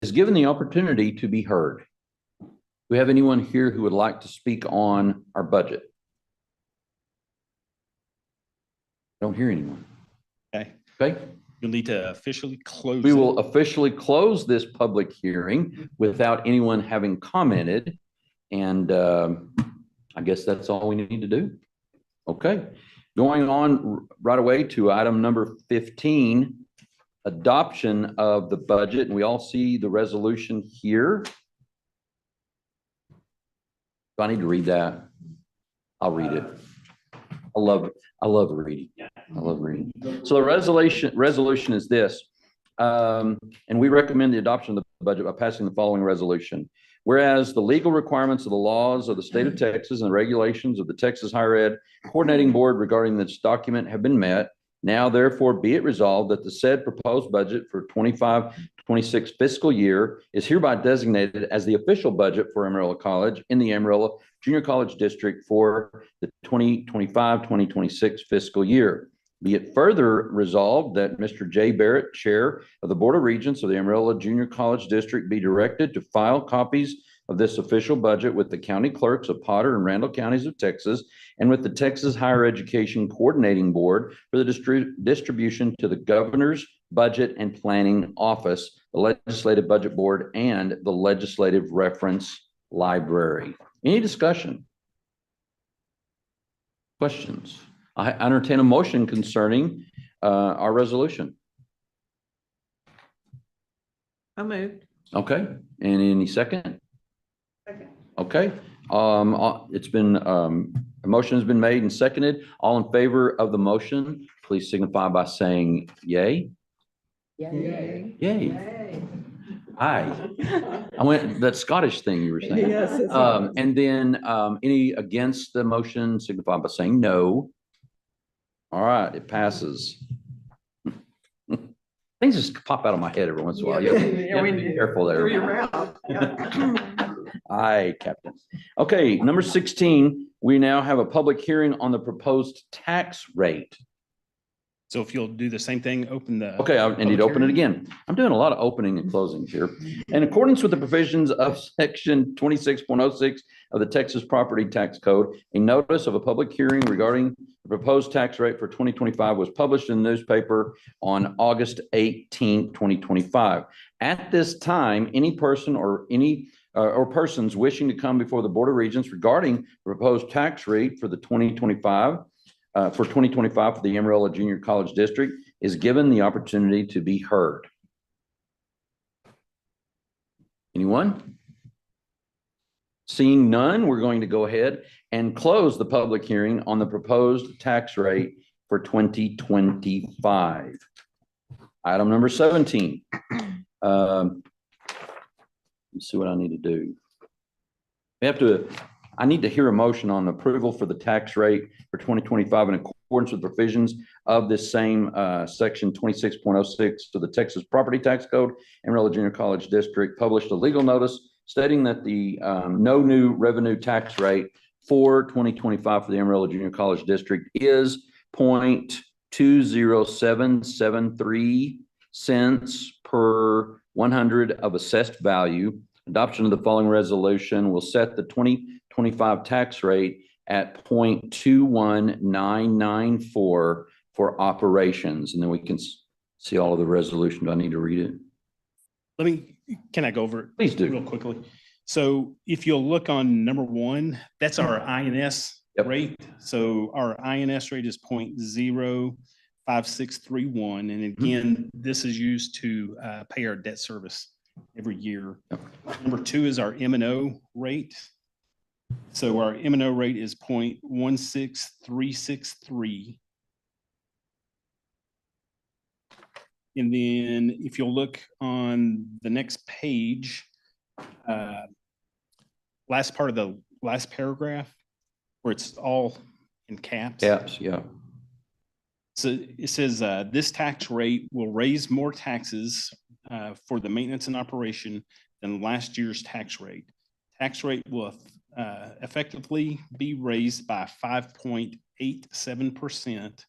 [SPEAKER 3] is given the opportunity to be heard. Do we have anyone here who would like to speak on our budget? Don't hear anyone.
[SPEAKER 14] Okay.
[SPEAKER 3] Okay.
[SPEAKER 14] You'll need to officially close.
[SPEAKER 3] We
[SPEAKER 14] it.
[SPEAKER 3] will officially close this public hearing without anyone having commented. And I guess that's all we need to do. Okay. Going on right away to item number 15, adoption of the budget. And we all see the resolution here. Do I need to read that? I'll read it. I love reading. I love reading. So the resolution is this. And we recommend the adoption of the budget by passing the following resolution. Whereas the legal requirements of the laws of the state of Texas and the regulations of the Texas Higher Ed Coordinating Board regarding this document have been met, now therefore be it resolved that the said proposed budget for 25-26 fiscal year is hereby designated as the official budget for Amarillo College in the Amarillo Junior College District for the 2025-2026 fiscal year. Be it further resolved that Mr. Jay Barrett, Chair of the Board of Regents of the Amarillo Junior College District, be directed to file copies of this official budget with the county clerks of Potter and Randall counties of Texas and with the Texas Higher Education Coordinating Board for the distribution to the Governor's Budget and Planning Office, the Legislative Budget Board, and the Legislative Reference Library. Any discussion? Questions? I entertain a motion concerning our resolution.
[SPEAKER 11] I moved.
[SPEAKER 3] Okay, and any second?
[SPEAKER 11] Second.
[SPEAKER 3] Okay, it's been, a motion has been made and seconded. All in favor of the motion, please signify by saying yay.
[SPEAKER 11] Yay.
[SPEAKER 3] Yay. Aye. I went, that Scottish thing you were saying.
[SPEAKER 11] Yes.
[SPEAKER 3] And then any against the motion, signify by saying no. All right, it passes. Things just pop out of my head every once in a while. You have to be careful there. Aye, Captain. Okay, number 16, we now have a public hearing on the proposed tax rate.
[SPEAKER 14] So if you'll do the same thing, open the.
[SPEAKER 3] Okay, I need to open it again. I'm doing a lot of opening and closings here. In accordance with the provisions of section 26.06 of the Texas Property Tax Code, a notice of a public hearing regarding the proposed tax rate for 2025 was published in the newspaper on August 18, 2025. At this time, any person or persons wishing to come before the Board of Regents regarding the proposed tax rate for the 2025 for the Amarillo Junior College District is given the opportunity to be heard. Anyone? Seeing none, we're going to go ahead and close the public hearing on the proposed tax rate for 2025. Item number 17. Let's see what I need to do. I need to hear a motion on approval for the tax rate for 2025 in accordance with provisions of this same section 26.06 to the Texas Property Tax Code. Amarillo Junior College District published a legal notice stating that the no new revenue tax rate for 2025 for the Amarillo Junior College District is 0.20773 cents per 100 of assessed value. Adoption of the following resolution will set the 2025 tax rate at 0.21994 for operations. And then we can see all of the resolution. Do I need to read it?
[SPEAKER 14] Can I go over it?
[SPEAKER 3] Please do.
[SPEAKER 14] Real quickly. So if you'll look on number 1, that's our INS rate. So our INS rate is 0.05631. And again, this is used to pay our debt service every year. Number 2 is our M&O rate. So our M&O rate is 0.16363. And then if you'll look on the next page, last part of the last paragraph, where it's all in caps.
[SPEAKER 3] Caps, yeah.
[SPEAKER 14] So it says this tax rate will raise more taxes for the maintenance and operation than last year's tax rate. Tax rate will effectively be raised by 5.87%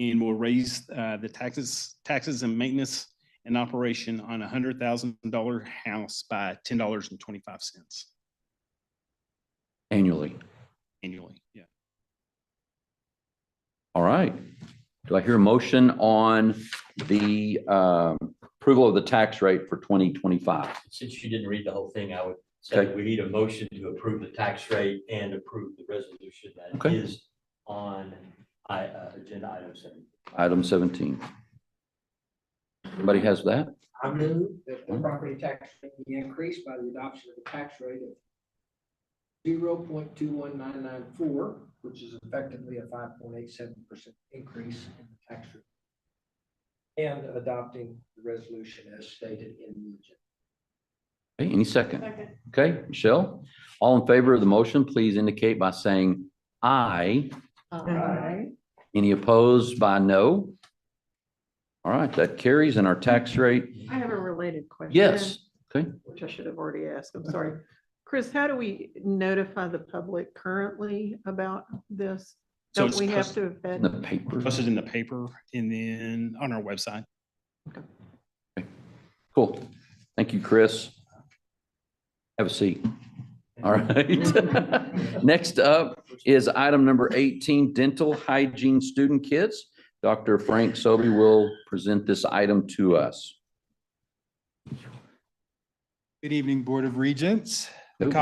[SPEAKER 14] and will raise the taxes and maintenance and operation on a $100,000 house by $10.25
[SPEAKER 3] Annually.
[SPEAKER 14] annually. Yeah.
[SPEAKER 3] All right. Do I hear a motion on the approval of the tax rate for 2025?
[SPEAKER 15] Since you didn't read the whole thing, I would say
[SPEAKER 3] Okay.
[SPEAKER 15] we need a motion to approve the tax rate and approve the resolution that
[SPEAKER 3] Okay.
[SPEAKER 15] is on agenda item 7.
[SPEAKER 3] Item 17. Everybody has that?
[SPEAKER 13] I move that the property tax rate be increased by the adoption of the tax rate of 0.21994, which is effectively a 5.87% increase in the tax rate. And adopting the resolution as stated in the agenda.
[SPEAKER 3] Okay, any second? Okay, Michelle, all in favor of the motion, please indicate by saying aye.
[SPEAKER 11] Aye.
[SPEAKER 3] Any opposed by no? All right, that carries in our tax rate.
[SPEAKER 11] I have a related question.
[SPEAKER 3] Yes, okay.
[SPEAKER 11] Which I should have already asked. I'm sorry. Chris, how do we notify the public currently about this?
[SPEAKER 14] So
[SPEAKER 11] Don't
[SPEAKER 14] it's
[SPEAKER 11] we have
[SPEAKER 14] post-
[SPEAKER 11] to have
[SPEAKER 3] In
[SPEAKER 11] had?
[SPEAKER 3] the paper.
[SPEAKER 14] Posted in the paper and then on our website.
[SPEAKER 3] Cool. Thank you, Chris. Have a seat. All right. Next up is item number 18, dental hygiene student kits. Dr. Frank Sobey will present this item to us.
[SPEAKER 16] Good evening, Board of Regents. The
[SPEAKER 3] Good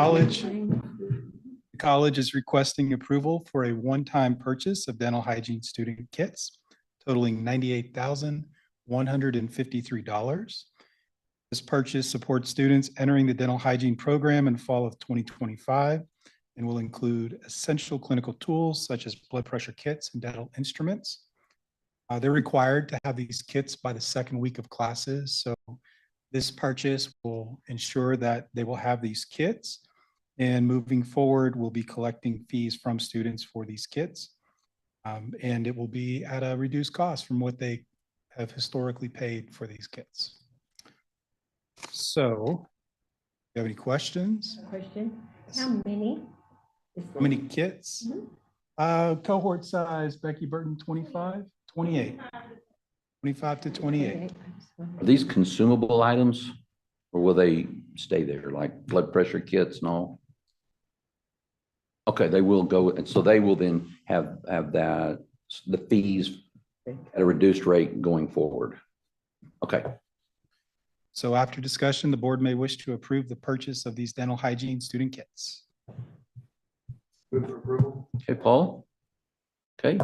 [SPEAKER 16] college is requesting approval for a one-time purchase of dental hygiene student kits totaling $98,153. This purchase supports students entering the dental hygiene program in fall of 2025 and will include essential clinical tools such as blood pressure kits and dental instruments. They're required to have these kits by the second week of classes. So this purchase will ensure that they will have these kits, and moving forward, we'll be collecting fees from students for these kits. And it will be at a reduced cost from what they have historically paid for these kits. So, you have any questions?
[SPEAKER 11] Question, how many?
[SPEAKER 16] How many kits? Cohort size, Becky Burton, 25, 28. 25 to 28.
[SPEAKER 3] Are these consumable items or will they stay there like blood pressure kits and all? Okay, they will go, and so they will then have that, the fees at a reduced rate going forward. Okay.
[SPEAKER 16] So after discussion, the board may wish to approve the purchase of these dental hygiene student kits.
[SPEAKER 10] Move for approval.
[SPEAKER 3] Okay, Paul? Okay,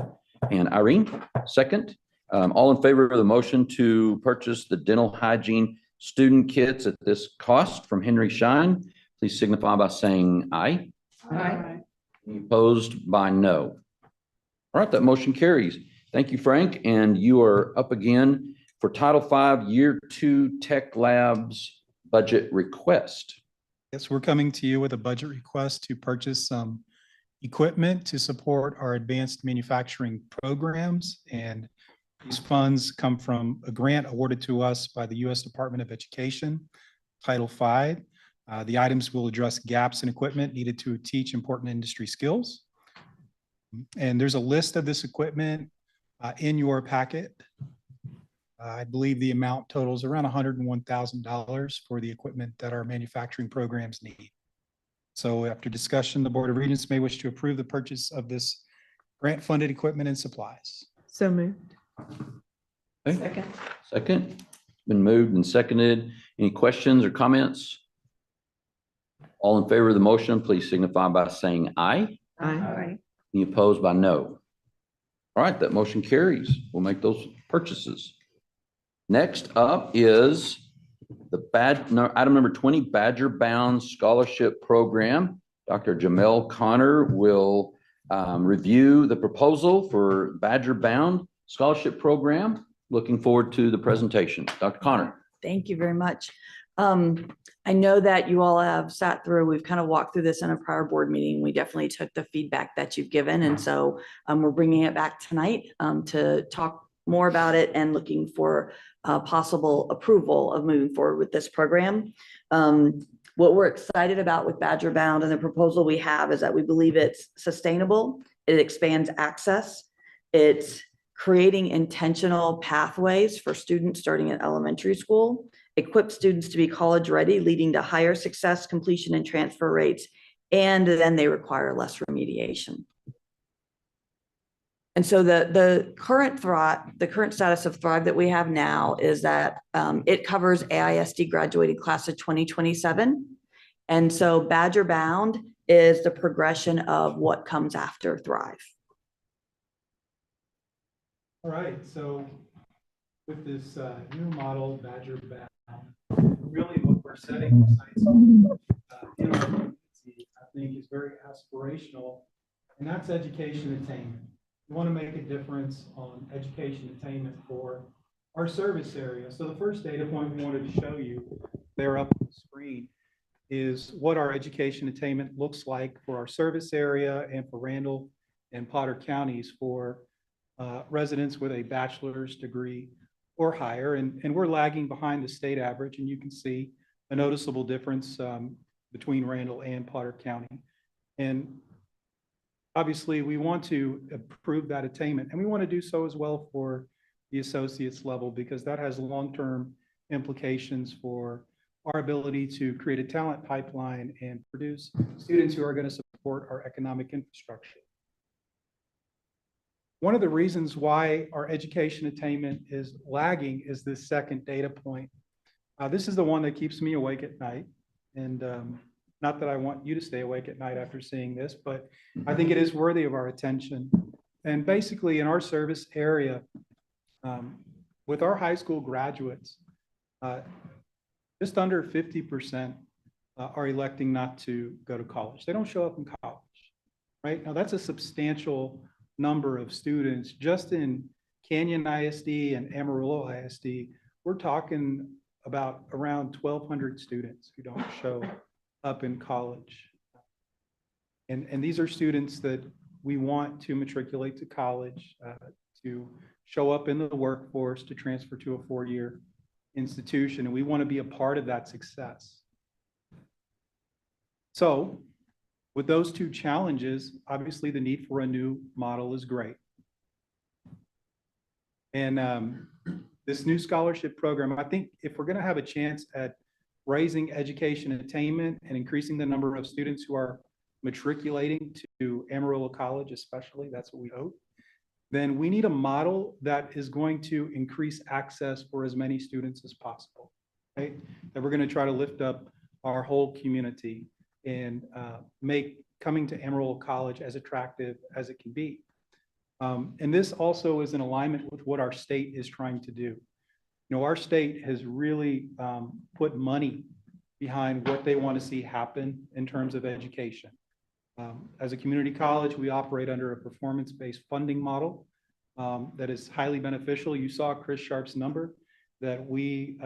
[SPEAKER 3] and Irene, second. All in favor of the motion to purchase the dental hygiene student kits at this cost from Henry Schein, please signify by saying aye.
[SPEAKER 11] Aye.
[SPEAKER 3] Any opposed by no? All right, that motion carries. Thank you, Frank, and you are up again for Title V Year 2 Tech Labs budget request.
[SPEAKER 16] Yes, we're coming to you with a budget request to purchase some equipment to support our advanced manufacturing programs. And these funds come from a grant awarded to us by the U.S. Department of Education, Title V. The items will address gaps in equipment needed to teach important industry skills. And there's a list of this equipment in your packet. I believe the amount totals around $101,000 for the equipment that our manufacturing programs need. So after discussion, the Board of Regents may wish to approve the purchase of this grant-funded equipment and supplies.
[SPEAKER 9] So moved.
[SPEAKER 3] Okay. Second, been moved and seconded. Any questions or comments? All in favor of the motion, please signify by saying aye.
[SPEAKER 9] Aye.
[SPEAKER 3] Any opposed by no? All right, that motion carries. We'll make those purchases. Next up is the item number 20, Badger Bound Scholarship Program. Dr. Jamel Connor will review the proposal for Badger Bound Scholarship Program. Looking forward to the presentation. Dr. Connor.
[SPEAKER 8] Thank you very much. I know that you all have sat through, we've kind of walked through this in a prior board meeting. We definitely took the feedback that you've given. And so we're bringing it back tonight to talk more about it and looking for possible approval of moving forward with this program. What we're excited about with Badger Bound and the proposal we have is that we believe it's sustainable. It expands access. It's creating intentional pathways for students starting at elementary school, equips students to be college ready, leading to higher success, completion, and transfer rates. And then they require less remediation. And so the current status of Thrive that we have now is that it covers AISD graduating class of 2027. And so Badger Bound is the progression of what comes after Thrive.
[SPEAKER 16] All right, so with this new model, Badger Bound, really what we're setting the sights on in our community, I think, is very aspirational, and that's education attainment. We want to make a difference on education attainment for our service area. So the first data point we wanted to show you there up on the screen is what our education attainment looks like for our service area and for Randall and Potter counties for residents with a bachelor's degree or higher. And we're lagging behind the state average, and you can see a noticeable difference between Randall and Potter County. And obviously, we want to improve that attainment, and we want to do so as well for the associate's level, because that has long-term implications for our ability to create a talent pipeline and produce students who are going to support our economic infrastructure. One of the reasons why our education attainment is lagging is this second data point. This is the one that keeps me awake at night. And not that I want you to stay awake at night after seeing this, but I think it is worthy of our attention. And basically in our service area, with our high school graduates, just under 50% are electing not to go to college. They don't show up in college, right? Now that's a substantial number of students. Just in Canyon ISD and Amarillo ISD, we're talking about around 1,200 students who don't show up in college. And these are students that we want to matriculate to college, to show up in the workforce, to transfer to a four-year institution, and we want to be a part of that success. So with those two challenges, obviously the need for a new model is great. And this new scholarship program, I think if we're going to have a chance at raising education attainment and increasing the number of students who are matriculating to Amarillo College, especially, that's what we hope, then we need a model that is going to increase access for as many students as possible, right? That we're going to try to lift up our whole community and make coming to Amarillo College as attractive as it can be. And this also is in alignment with what our state is trying to do. You know, our state has really put money behind what they want to see happen in terms of education. As a community college, we operate under a performance-based funding model that is highly beneficial. You saw Chris Sharp's number that we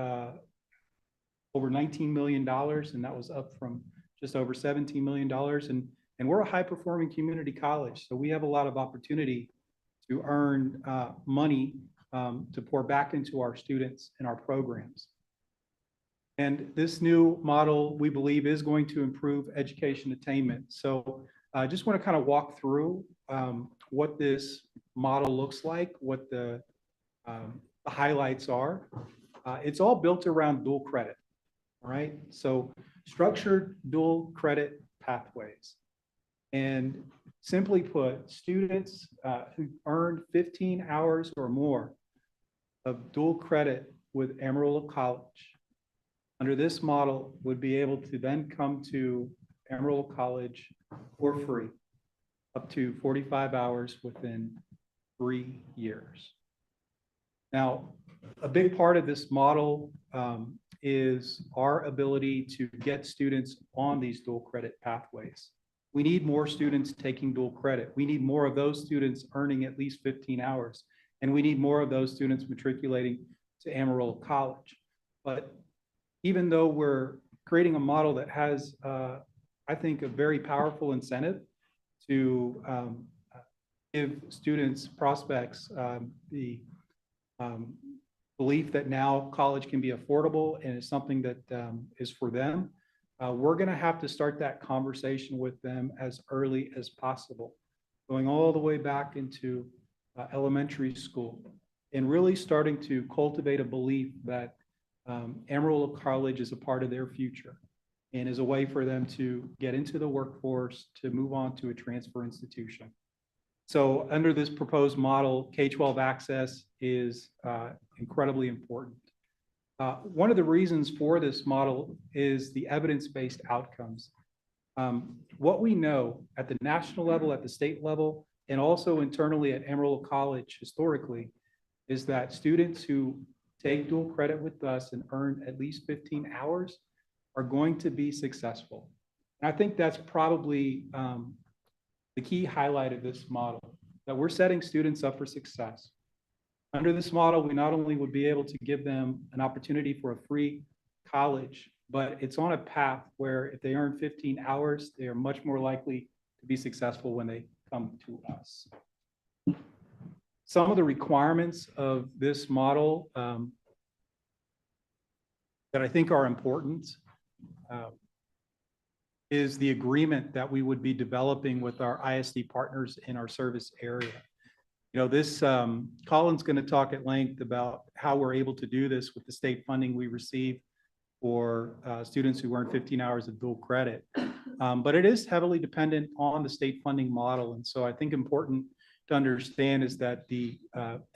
[SPEAKER 16] over $19 million, and that was up from just over $17 million. And we're a high-performing community college, so we have a lot of opportunity to earn money to pour back into our students and our programs. And this new model, we believe, is going to improve education attainment. So I just want to kind of walk through what this model looks like, what the highlights are. It's all built around dual credit, all right? So structured dual credit pathways. And simply put, students who earned 15 hours or more of dual credit with Amarillo College under this model would be able to then come to Amarillo College for free, up to 45 hours within 3 years. Now, a big part of this model is our ability to get students on these dual credit pathways. We need more students taking dual credit. We need more of those students earning at least 15 hours. And we need more of those students matriculating to Amarillo College. But even though we're creating a model that has, I think, a very powerful incentive to give students, prospects, the belief that now college can be affordable and is something that is for them. We're going to have to start that conversation with them as early as possible, going all the way back into elementary school, and really starting to cultivate a belief that Amarillo College is a part of their future and is a way for them to get into the workforce, to move on to a transfer institution. So under this proposed model, K-12 access is incredibly important. One of the reasons for this model is the evidence-based outcomes. What we know at the national level, at the state level, and also internally at Amarillo College historically, is that students who take dual credit with us and earn at least 15 hours are going to be successful. And I think that's probably the key highlight of this model, that we're setting students up for success. Under this model, we not only would be able to give them an opportunity for a free college, but it's on a path where if they earn 15 hours, they are much more likely to be successful when they come to us. Some of the requirements of this model that I think are important is the agreement that we would be developing with our ISD partners in our service area. You know, this, Colin's going to talk at length about how we're able to do this with the state funding we receive for students who earn 15 hours of dual credit. But it is heavily dependent on the state funding model. And so I think important to understand is that the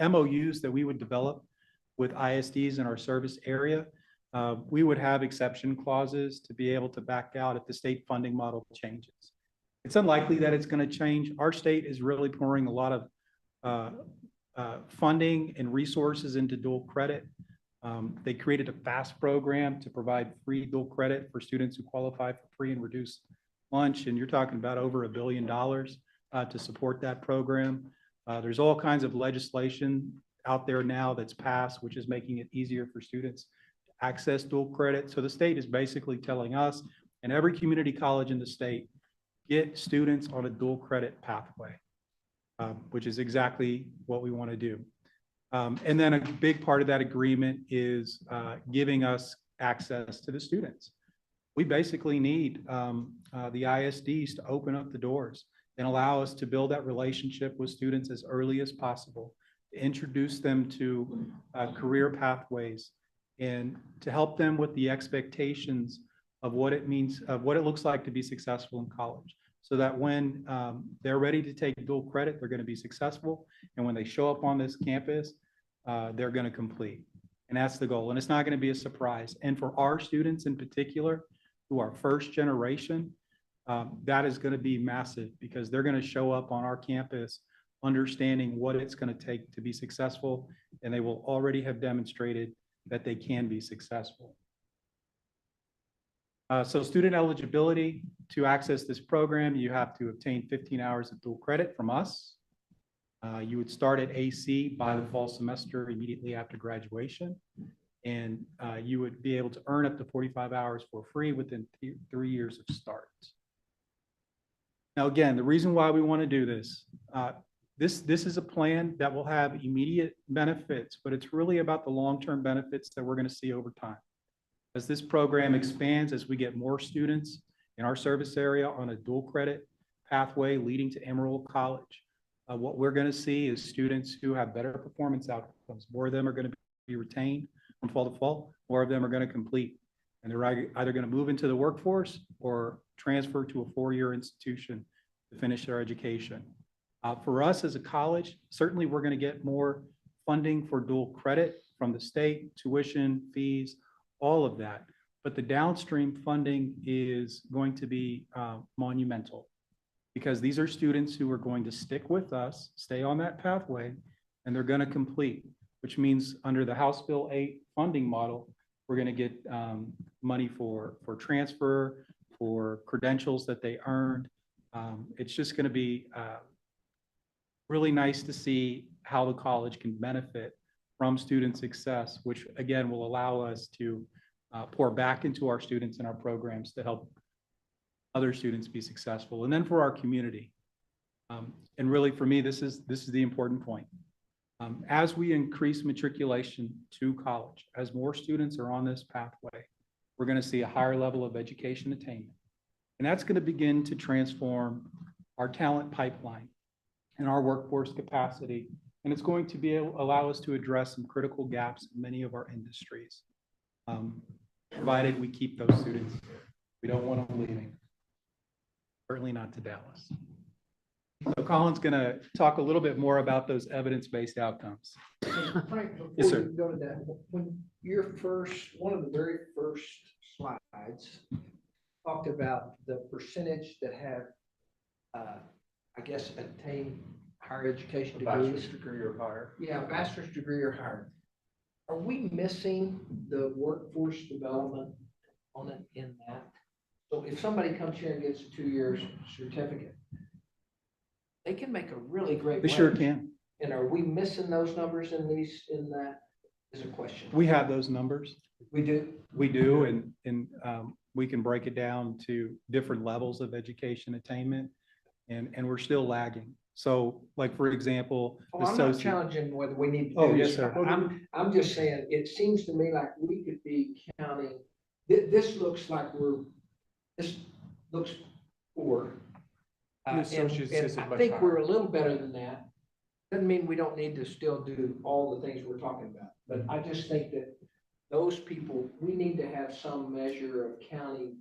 [SPEAKER 16] MOUs that we would develop with ISDs in our service area, we would have exception clauses to be able to back out if the state funding model changes. It's unlikely that it's going to change. Our state is really pouring a lot of funding and resources into dual credit. They created a FAST program to provide free dual credit for students who qualify for free and reduced lunch. And you're talking about over $1 billion to support that program. There's all kinds of legislation out there now that's passed, which is making it easier for students to access dual credit. So the state is basically telling us and every community college in the state, get students on a dual credit pathway, which is exactly what we want to do. And then a big part of that agreement is giving us access to the students. We basically need the ISDs to open up the doors and allow us to build that relationship with students as early as possible, to introduce them to career pathways, and to help them with the expectations of what it means, of what it looks like to be successful in college. So that when they're ready to take dual credit, they're going to be successful. And when they show up on this campus, they're going to complete. And that's the goal. And it's not going to be a surprise. And for our students in particular, who are first generation, that is going to be massive because they're going to show up on our campus understanding what it's going to take to be successful. And they will already have demonstrated that they can be successful. So student eligibility to access this program, you have to obtain 15 hours of dual credit from us. You would start at AC by the fall semester immediately after graduation. And you would be able to earn up to 45 hours for free within 3 years of start. Now, again, the reason why we want to do this, this is a plan that will have immediate benefits, but it's really about the long-term benefits that we're going to see over time. As this program expands, as we get more students in our service area on a dual credit pathway leading to Amarillo College, what we're going to see is students who have better performance outcomes. More of them are going to be retained from fall to fall. More of them are going to complete. And they're either going to move into the workforce or transfer to a four-year institution to finish their education. For us as a college, certainly we're going to get more funding for dual credit from the state, tuition, fees, all of that. But the downstream funding is going to be monumental because these are students who are going to stick with us, stay on that pathway, and they're going to complete, which means under the House Bill 8 funding model, we're going to get money for transfer, for credentials that they earned. It's just going to be really nice to see how the college can benefit from student success, which again will allow us to pour back into our students and our programs to help other students be successful. And then for our community, and really for me, this is the important point. As we increase matriculation to college, as more students are on this pathway, we're going to see a higher level of education attainment. And that's going to begin to transform our talent pipeline and our workforce capacity. And it's going to allow us to address some critical gaps in many of our industries, provided we keep those students here. We don't want them leaving, certainly not to Dallas. So Colin's going to talk a little bit more about those evidence-based outcomes.
[SPEAKER 13] Frank,
[SPEAKER 16] Yes,
[SPEAKER 13] before
[SPEAKER 16] sir.
[SPEAKER 13] you go to that, when one of the very first slides talked about the percentage that have, I guess, attained higher education degrees.
[SPEAKER 4] degree or higher.
[SPEAKER 13] Yeah, bachelor's degree or higher. Are we missing the workforce development on it in that? So if somebody comes here and gets a 2-year certificate, they can make a really great
[SPEAKER 16] They sure
[SPEAKER 13] wage.
[SPEAKER 16] can.
[SPEAKER 13] And are we missing those numbers in that is a question.
[SPEAKER 16] We have those numbers.
[SPEAKER 13] We do?
[SPEAKER 16] We do, and we can break it down to different levels of education attainment, and we're still lagging. So like, for example,
[SPEAKER 13] Oh, I'm not challenging whether we need to
[SPEAKER 16] Oh,
[SPEAKER 13] do
[SPEAKER 16] yes,
[SPEAKER 13] this.
[SPEAKER 16] sir.
[SPEAKER 13] I'm just saying, it seems to me like we could be counting, this looks this looks poor.
[SPEAKER 4] The associate's is
[SPEAKER 13] I
[SPEAKER 4] much
[SPEAKER 13] think we're
[SPEAKER 4] higher.
[SPEAKER 13] a little better than that. Doesn't mean we don't need to still do all the things we're talking about, but I just think that those people, we need to have some measure of counting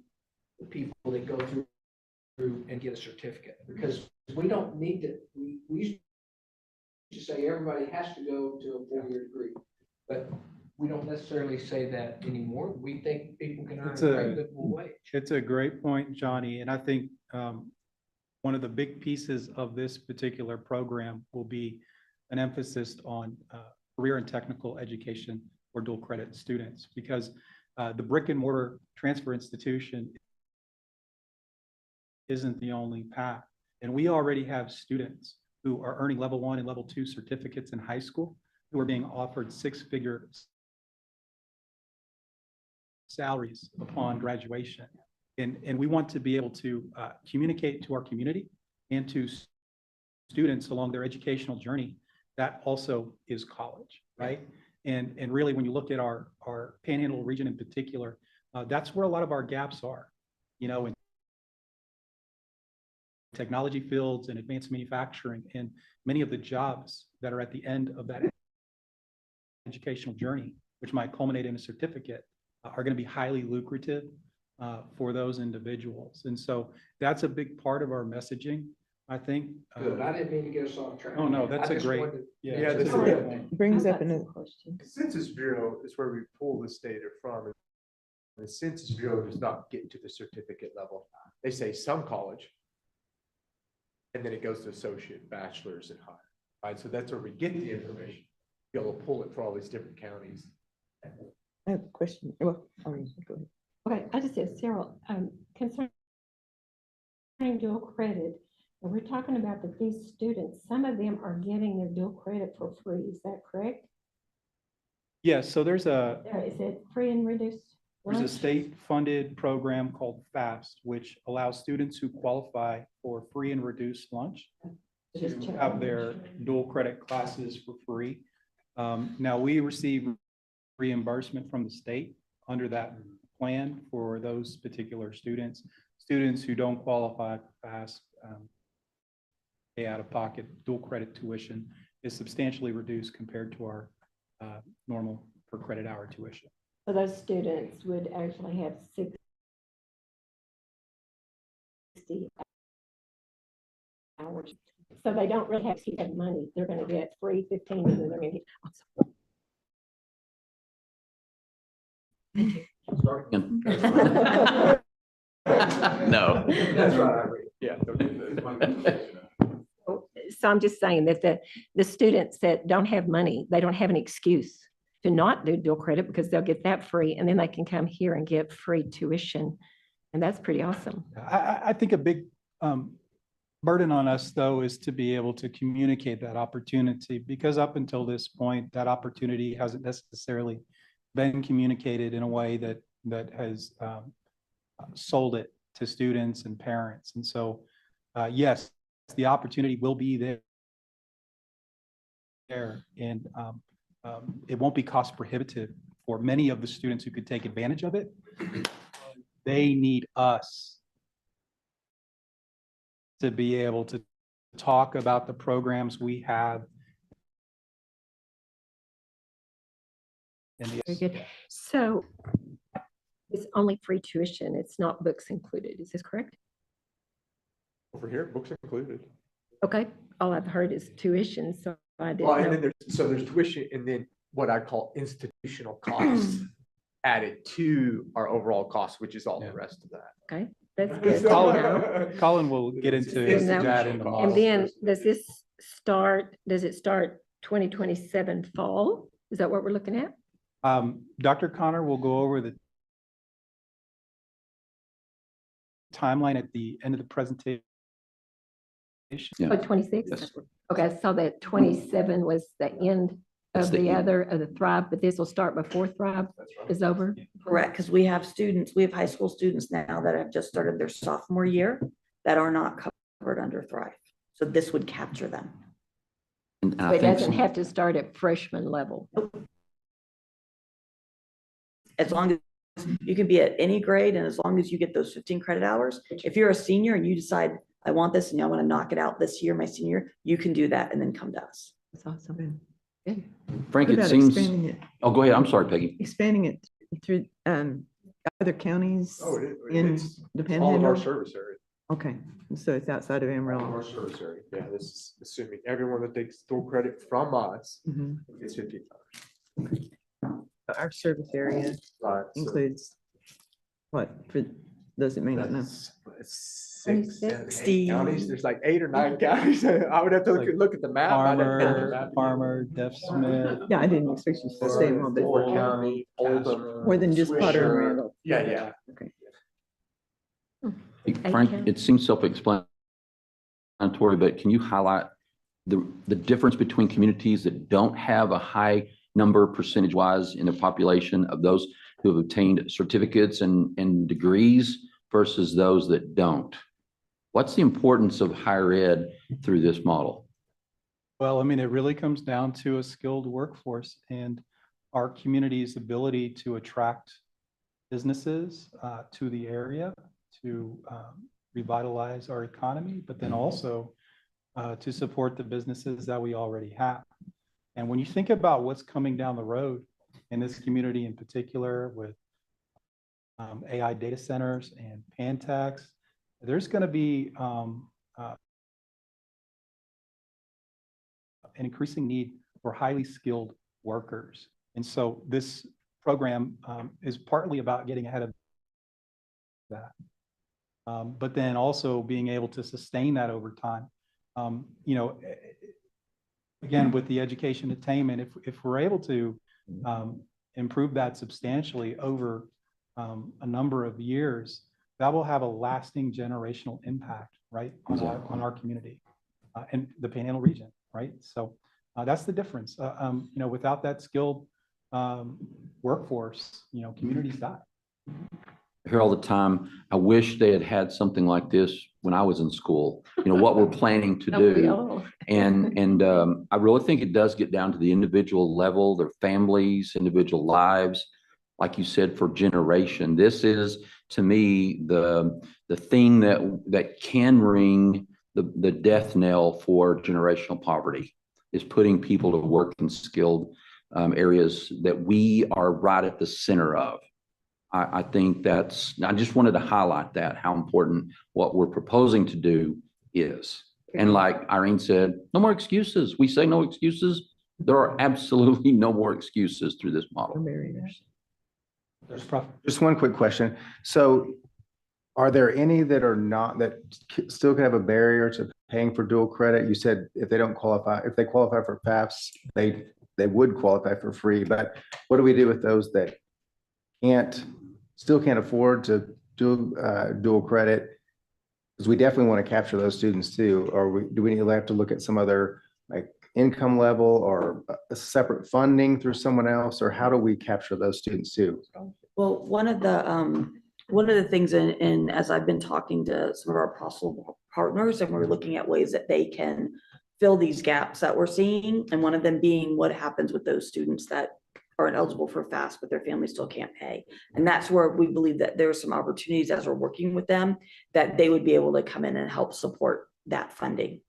[SPEAKER 13] the people that go through and get a certificate, because we don't need to, we used to say everybody has to go to a 4-year degree, but we don't necessarily say that anymore. We think people can earn a very good wage.
[SPEAKER 16] It's a great point, Johnny, and I think one of the big pieces of this particular program will be an emphasis on career and technical education for dual credit students, because the brick and mortar transfer institution isn't the only path. And we already have students who are earning level 1 and level 2 certificates in high school who are being offered 6-figure salaries upon graduation. And we want to be able to communicate to our community and to students along their educational journey that also is college, right? And really, when you look at our Panhandle region in particular, that's where a lot of our gaps are, in technology fields and advanced manufacturing, and many of the jobs that are at the end of that educational journey, which might culminate in a certificate, are going to be highly lucrative for those individuals. And so that's a big part of our messaging, I think.
[SPEAKER 13] Good. I didn't mean to get us off track.
[SPEAKER 16] Oh, no, that's
[SPEAKER 13] I
[SPEAKER 16] a
[SPEAKER 13] just
[SPEAKER 16] great,
[SPEAKER 13] wanted to-
[SPEAKER 4] Yeah,
[SPEAKER 16] that's
[SPEAKER 4] this
[SPEAKER 16] a
[SPEAKER 4] is-
[SPEAKER 16] great point.
[SPEAKER 9] Brings up another question.
[SPEAKER 17] The Census Bureau is where we pull this data from. The Census Bureau does not get to the certificate level. They say some college, and then it goes to associate, bachelor's, and higher. Right, so that's where we get the information. Be able to pull it for all these different counties.
[SPEAKER 9] I have a question. Well, go ahead.
[SPEAKER 18] Okay, I just have several, concerning dual credit. And we're talking about that these students, some of them are getting their dual credit for free. Is that correct?
[SPEAKER 16] Yes, so there's
[SPEAKER 18] Is it free and reduced
[SPEAKER 16] a
[SPEAKER 18] lunch?
[SPEAKER 16] state-funded program called FAST, which allows students who qualify for free and reduced lunch
[SPEAKER 18] Just
[SPEAKER 16] to
[SPEAKER 18] check.
[SPEAKER 16] have their dual credit classes for free. Now, we receive reimbursement from the state under that plan for those particular students. Students who don't qualify for FAST pay out-of-pocket dual credit tuition is substantially reduced compared to our normal per credit hour tuition.
[SPEAKER 18] So those students would actually have 60 hours. So they don't really have to keep that money. They're going to get free 15 and then they're going to get.
[SPEAKER 3] No.
[SPEAKER 17] That's right. Yeah.
[SPEAKER 18] So I'm just saying that the students that don't have money, they don't have an excuse to not do dual credit because they'll get that free and then they can come here and get free tuition. And that's pretty awesome.
[SPEAKER 16] I think a big burden on us, though, is to be able to communicate that opportunity, because up until this point, that opportunity hasn't necessarily been communicated in a way that has sold it to students and parents. And so, yes, the opportunity will be there there. And it won't be cost prohibitive for many of the students who could take advantage of it. They need us to be able to talk about the programs we have.
[SPEAKER 18] Very good. So it's only free tuition. It's not books included. Is this correct?
[SPEAKER 17] Over here, books included.
[SPEAKER 18] Okay. All I've heard is tuition, so I
[SPEAKER 17] Well, and
[SPEAKER 18] didn't
[SPEAKER 17] then
[SPEAKER 18] know.
[SPEAKER 17] there's tuition and then what I call institutional costs added to our overall cost, which is all the rest of that.
[SPEAKER 18] Okay, that's good. to know.
[SPEAKER 16] Colin will get into
[SPEAKER 17] It's
[SPEAKER 16] that in the
[SPEAKER 17] institutional
[SPEAKER 16] model.
[SPEAKER 18] And then does it start 2027 fall? Is that what we're looking at?
[SPEAKER 16] Dr. Connor will go over the timeline at the end of the presentation.
[SPEAKER 18] Oh, 26?
[SPEAKER 3] Yes.
[SPEAKER 18] Okay, I saw that 27 was the end
[SPEAKER 3] That's
[SPEAKER 18] of
[SPEAKER 3] the
[SPEAKER 18] the
[SPEAKER 3] end.
[SPEAKER 18] other, of the Thrive, but this will start before Thrive is over?
[SPEAKER 8] Correct, because we have high school students now that have just started their sophomore year that are not covered under Thrive. So this would capture them.
[SPEAKER 3] And
[SPEAKER 18] So
[SPEAKER 3] I
[SPEAKER 18] it
[SPEAKER 3] think
[SPEAKER 18] doesn't have to start at freshman level.
[SPEAKER 8] As long as you can be at any grade and as long as you get those 15 credit hours. If you're a senior and you decide, I want this and I want to knock it out this year, my senior year, you can do that and then come to us.
[SPEAKER 18] That's awesome. Good.
[SPEAKER 3] Frank,
[SPEAKER 9] What
[SPEAKER 3] it
[SPEAKER 9] about
[SPEAKER 3] seems,
[SPEAKER 9] expanding it?
[SPEAKER 3] oh, go ahead. I'm sorry, Peggy.
[SPEAKER 9] Expanding it through other counties
[SPEAKER 17] Oh,
[SPEAKER 9] in
[SPEAKER 17] it's
[SPEAKER 9] the
[SPEAKER 17] all of our
[SPEAKER 9] Panhandle?
[SPEAKER 17] service area.
[SPEAKER 9] Okay, so it's outside of
[SPEAKER 17] All of
[SPEAKER 9] Amarillo.
[SPEAKER 17] our service area. Yeah, this is assuming everyone that takes dual credit from us
[SPEAKER 9] Mhm.
[SPEAKER 17] gets 50.
[SPEAKER 9] Our service area
[SPEAKER 17] Right. so
[SPEAKER 9] includes what, for those that may not know?
[SPEAKER 17] that's 6, 7, 8
[SPEAKER 8] 60.
[SPEAKER 17] counties. There's like 8 or 9 counties. I would have to look at the map. I'd have to look at the map.
[SPEAKER 16] Farmer, Deaf Smith.
[SPEAKER 9] Yeah, I didn't expect you to say more, but
[SPEAKER 17] Ford County, Oldham.
[SPEAKER 9] more than just Potter and
[SPEAKER 17] Swisher.
[SPEAKER 9] Randall.
[SPEAKER 17] Yeah, yeah.
[SPEAKER 9] Okay.
[SPEAKER 3] Frank,
[SPEAKER 18] counties.
[SPEAKER 3] it seems self-explanatory, but can you highlight the difference between communities that don't have a high number percentage-wise in the population of those who have obtained certificates and degrees versus those that don't? What's the importance of higher ed through this model?
[SPEAKER 16] Well, I mean, it really comes down to a skilled workforce and our community's ability to attract businesses to the area, to revitalize our economy, but then also to support the businesses that we already have. And when you think about what's coming down the road in this community in particular with AI data centers and Pantex, there's going to be an increasing need for highly skilled workers. And so this program is partly about getting ahead of that, but then also being able to sustain that over time. You know, again, with the education attainment, if we're able to improve that substantially over a number of years, that will have a lasting generational impact, right, on our community and the Panhandle region, right? So that's the difference. You know, without that skilled workforce, you know, communities die.
[SPEAKER 3] I hear all the time, I wish they had had something like this when I was in school, you know, what we're planning to
[SPEAKER 18] Don't we
[SPEAKER 3] do.
[SPEAKER 18] all?
[SPEAKER 3] And I really think it does get down to the individual level, their families, individual lives. Like you said, for generation, this is to me the thing that can ring the death knell for generational poverty, is putting people to work in skilled areas that we are right at the center of. I think I just wanted to highlight that, how important what we're proposing to do is. And like Irene said, no more excuses. We say no excuses. There are absolutely no more excuses through this model.
[SPEAKER 9] Barriers.
[SPEAKER 10] Just one quick question. So are there any that are not, that still can have a barrier to paying for dual credit? You said if they don't qualify, if they qualify for FAFSA, they would qualify for free, but what do we do with those that still can't afford to do dual credit? Because we definitely want to capture those students too. Or do we have to look at some other like income level or a separate funding through someone else? Or how do we capture those students too?
[SPEAKER 8] Well, one of the things as I've been talking to some of our possible partners and we're looking at ways that they can fill these gaps that we're seeing. And one of them being what happens with those students that aren't eligible for FAFSA, but their family still can't pay. And that's where we believe that there are some opportunities as we're working with them, that they would be able to come in and help support that funding.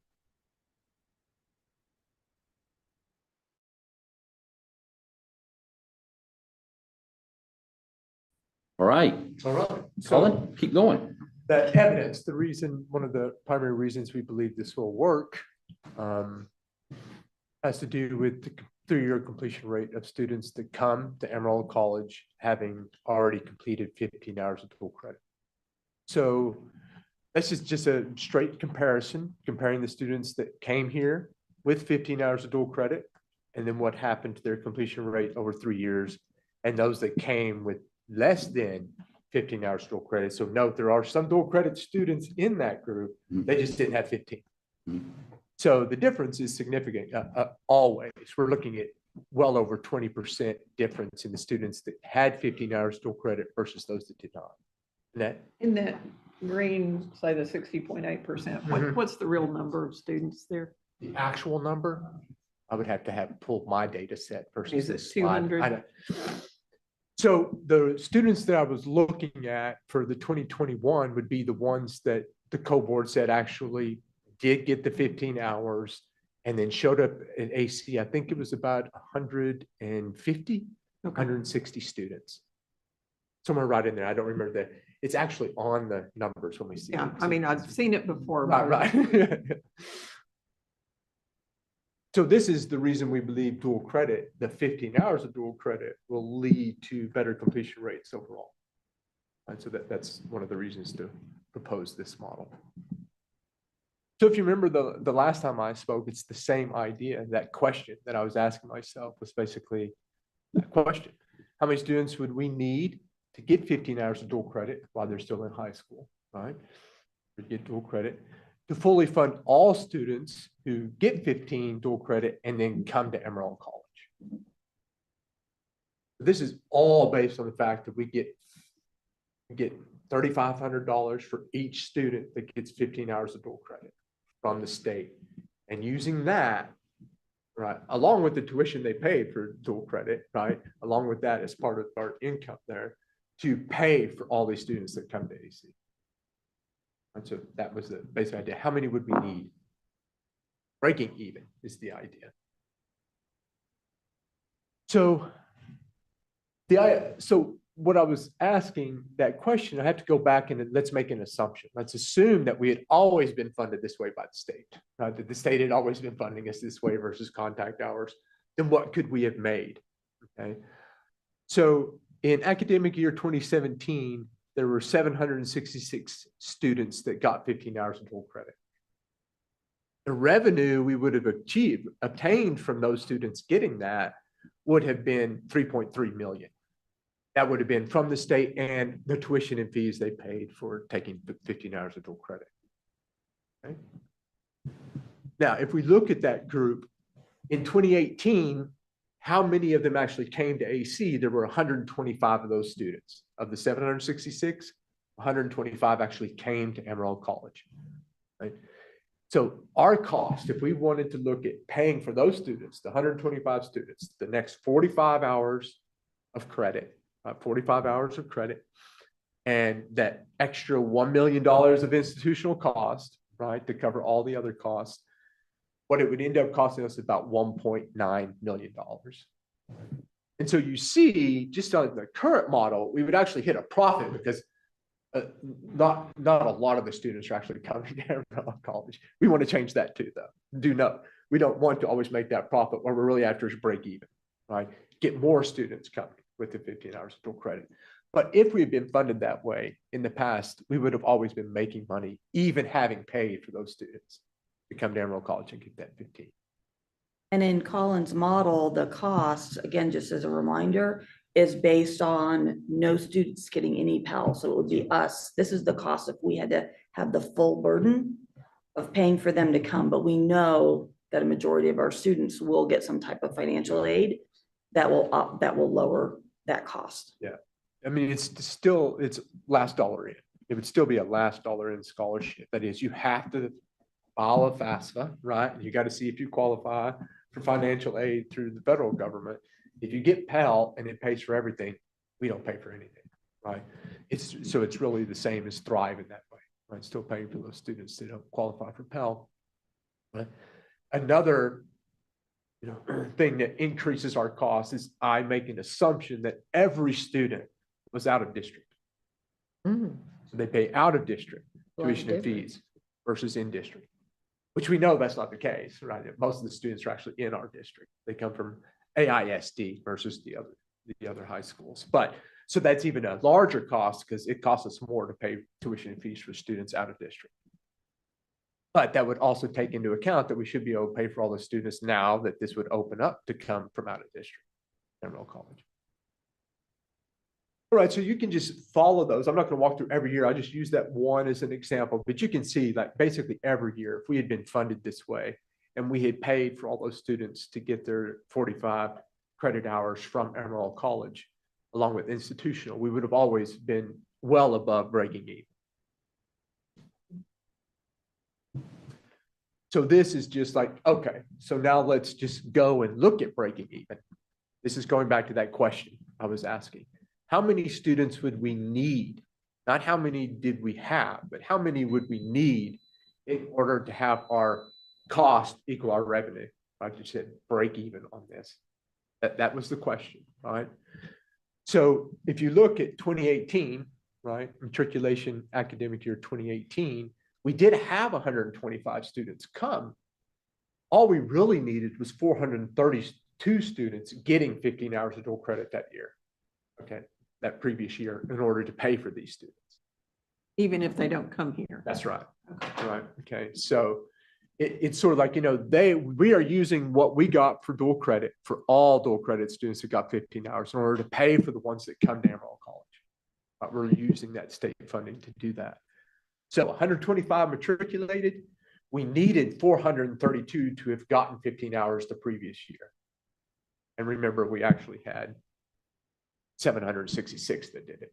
[SPEAKER 3] All right,
[SPEAKER 17] All right.
[SPEAKER 3] Colin, keep going.
[SPEAKER 17] That evidence, the reason, one of the primary reasons we believe this will work has to do with the 3-year completion rate of students that come to Amarillo College having already completed 15 hours of dual credit. So this is just a straight comparison, comparing the students that came here with 15 hours of dual credit and then what happened to their completion rate over 3 years, and those that came with less than 15 hours dual credit. So note, there are some dual credit students in that group, they just didn't have 15. So the difference is significant. Always, we're looking at well over 20% difference in the students that had 15 hours dual credit versus those that did not. Annette?
[SPEAKER 11] In that green, say the 60.8%, what's the real number of students there?
[SPEAKER 17] The actual number, I would have to have pulled my data set versus
[SPEAKER 11] Is it
[SPEAKER 17] this slide.
[SPEAKER 11] 200?
[SPEAKER 17] So the students that I was looking at for the 2021 would be the ones that the co-board said actually did get the 15 hours and then showed up at AC. I think it was about 150, 160 students. Somewhere right in there. I don't remember that. It's actually on the numbers when we see
[SPEAKER 11] Yeah,
[SPEAKER 17] it.
[SPEAKER 11] I mean, I've seen it before.
[SPEAKER 17] Right. So this is the reason we believe dual credit, the 15 hours of dual credit will lead to better completion rates overall. And so that's one of the reasons to propose this model. So if you remember the last time I spoke, it's the same idea. That question that I was asking myself was basically that question. How many students would we need to get 15 hours of dual credit while they're still in high school, right? To get dual credit, to fully fund all students who get 15 dual credit and then come to Amarillo College. This is all based on the fact that we get $3,500 for each student that gets 15 hours of dual credit from the state. And using that, right, along with the tuition they paid for dual credit, right, along with that as part of our income there, to pay for all these students that come to AC. And so that was the basic idea. How many would we need? Breaking even is the idea. So what I was asking that question, I have to go back and let's make an assumption. Let's assume that we had always been funded this way by the state, right? That the state had always been funding us this way versus contact hours. Then what could we have made? Okay. So in academic year 2017, there were 766 students that got 15 hours of dual credit. The revenue we would have obtained from those students getting that would have been 3.3 million. That would have been from the state and the tuition and fees they paid for taking 15 hours of dual credit. Okay. Now, if we look at that group in 2018, how many of them actually came to AC? There were 125 of those students. Of the 766, 125 actually came to Amarillo College. Right? So our cost, if we wanted to look at paying for those students, the 125 students, the next 45 hours of credit, 45 hours of credit, and that extra $1 million of institutional cost, right, to cover all the other costs, what it would end up costing us about $1.9 million. And so you see, just on the current model, we would actually hit a profit because not a lot of the students are actually coming to Amarillo College. We want to change that too, though. Do note, we don't want to always make that profit. What we're really after is break even, right? Get more students coming with the 15 hours of dual credit. But if we had been funded that way in the past, we would have always been making money, even having paid for those students to come to Amarillo College and get that 15.
[SPEAKER 8] And in Colin's model, the cost, again, just as a reminder, is based on no students getting any Pell. So it would be us. This is the cost if we had to have the full burden of paying for them to come. But we know that a majority of our students will get some type of financial aid that will lower that cost.
[SPEAKER 17] Yeah. I mean, it's last dollar in. It would still be a last dollar in scholarship. That is, you have to file a FAFSA, right? And you got to see if you qualify for financial aid through the federal government. If you get Pell and it pays for everything, we don't pay for anything, right? So it's really the same as Thrive in that way, right? Still paying for those students that don't qualify for Pell. Right? Another thing that increases our cost is I make an assumption that every student was out of district. So they pay out of district tuition and fees versus in district, which we know that's not the case, right? Most of the students are actually in our district. They come from AISD versus the other high schools. But so that's even a larger cost because it costs us more to pay tuition and fees for students out of district. But that would also take into account that we should be able to pay for all the students now that this would open up to come from out of district, Amarillo College. All right, so you can just follow those. I'm not going to walk through every year. I just use that one as an example, but you can see like basically every year, if we had been funded this way and we had paid for all those students to get their 45 credit hours from Amarillo College, along with institutional, we would have always been well above breaking even. So this is just like, okay, so now let's just go and look at breaking even. This is going back to that question I was asking. How many students would we need? Not how many did we have, but how many would we need in order to have our cost equal our revenue? I just said break even on this. That was the question, right? So if you look at 2018, right, matriculation academic year 2018, we did have 125 students come. All we really needed was 432 students getting 15 hours of dual credit that year. Okay, that previous year in order to pay for these students.
[SPEAKER 11] Even if they don't come here.
[SPEAKER 17] That's right. Okay. Right. Okay. So it's sort of like, we are using what we got for dual credit for all dual credit students that got 15 hours in order to pay for the ones that come to Amarillo College. But we're using that state funding to do that. So 125 matriculated, we needed 432 to have gotten 15 hours the previous year. And remember, we actually had 766 that did it.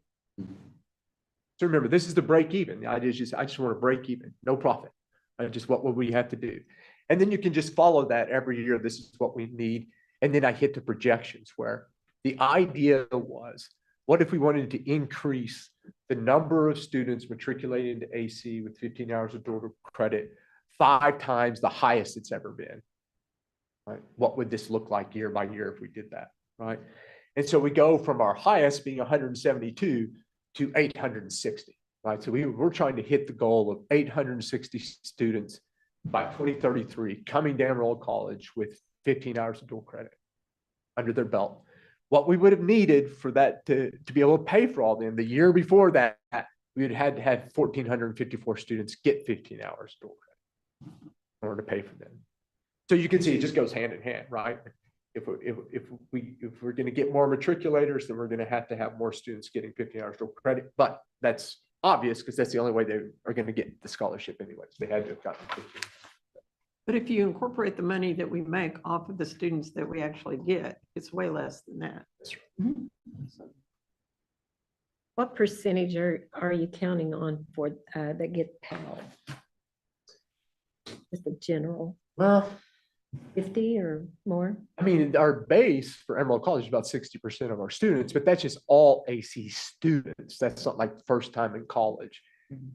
[SPEAKER 17] So remember, this is the break even. The idea is just, I just want to break even, no profit. Just what would we have to do? And then you can just follow that every year. This is what we need. And then I hit the projections where the idea was, what if we wanted to increase the number of students matriculated into AC with 15 hours of dual credit 5 times the highest it's ever been? Right? What would this look like year by year if we did that? Right? And so we go from our highest being 172 to 860. Right? So we're trying to hit the goal of 860 students by 2033 coming to Amarillo College with 15 hours of dual credit under their belt. What we would have needed for that to be able to pay for all them, the year before that, we would have had to have 1,454 students get 15 hours dual credit in order to pay for them. So you can see it just goes hand in hand, right? If we're going to get more matriculators, then we're going to have more students getting 15 hours dual credit. But that's obvious because that's the only way they are going to get the scholarship anyways. They had to have gotten 15.
[SPEAKER 11] But if you incorporate the money that we make off of the students that we actually get, it's way less than that.
[SPEAKER 17] That's right.
[SPEAKER 18] What percentage are you counting on for that get Pell? Just the general,
[SPEAKER 17] Well,
[SPEAKER 18] 50 or more?
[SPEAKER 17] I mean, our base for Amarillo College is about 60% of our students, but that's just all AC students. That's not like the first time in college.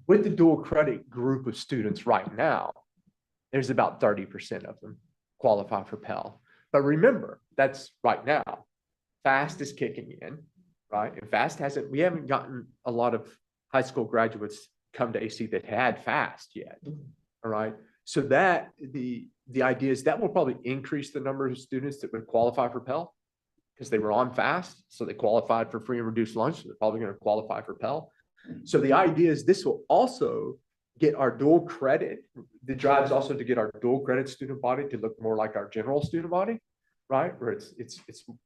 [SPEAKER 17] With the dual credit group of students right now, there's about 30% of them qualify for Pell. But remember, that's right now. FAST is kicking in, right? And FAST we haven't gotten a lot of high school graduates come to AC that had FAST yet, all right? So that the idea is that will probably increase the number of students that would qualify for Pell because they were on FAST, so they qualified for free and reduced lunch, so they're probably going to qualify for Pell. So the idea is this will also get our dual credit. The drive is also to get our dual credit student body to look more like our general student body, right? Where it's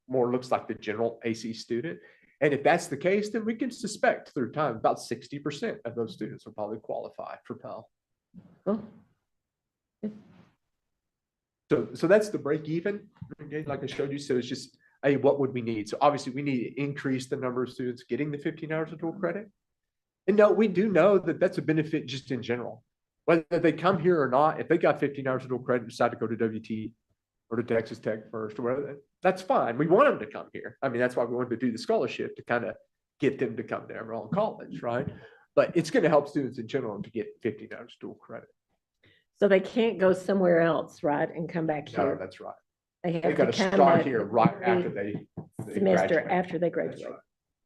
[SPEAKER 17] more looks like the general AC student. And if that's the case, then we can suspect through time about 60% of those students will probably qualify for Pell.
[SPEAKER 18] Oh.
[SPEAKER 17] So that's the break even, like I showed you. So it's just, hey, what would we need? So obviously we need to increase the number of students getting the 15 hours of dual credit. And no, we do know that that's a benefit just in general. Whether they come here or not, if they got 15 hours of dual credit, and decide to go to WT or to Texas Tech first or whatever, that's fine. We want them to come here. I mean, that's why we wanted to do the scholarship to kind of get them to come to Amarillo College, right? But it's going to help students in general to get 15 hours dual credit.
[SPEAKER 18] So they can't go somewhere else, right, and come back
[SPEAKER 17] No,
[SPEAKER 18] here?
[SPEAKER 17] that's right.
[SPEAKER 18] They have
[SPEAKER 17] They got to
[SPEAKER 18] come
[SPEAKER 17] start
[SPEAKER 18] at
[SPEAKER 17] here
[SPEAKER 18] the
[SPEAKER 17] right
[SPEAKER 18] very
[SPEAKER 17] after they
[SPEAKER 18] semester
[SPEAKER 17] graduate.
[SPEAKER 18] after they
[SPEAKER 17] That's
[SPEAKER 18] graduate.
[SPEAKER 17] right.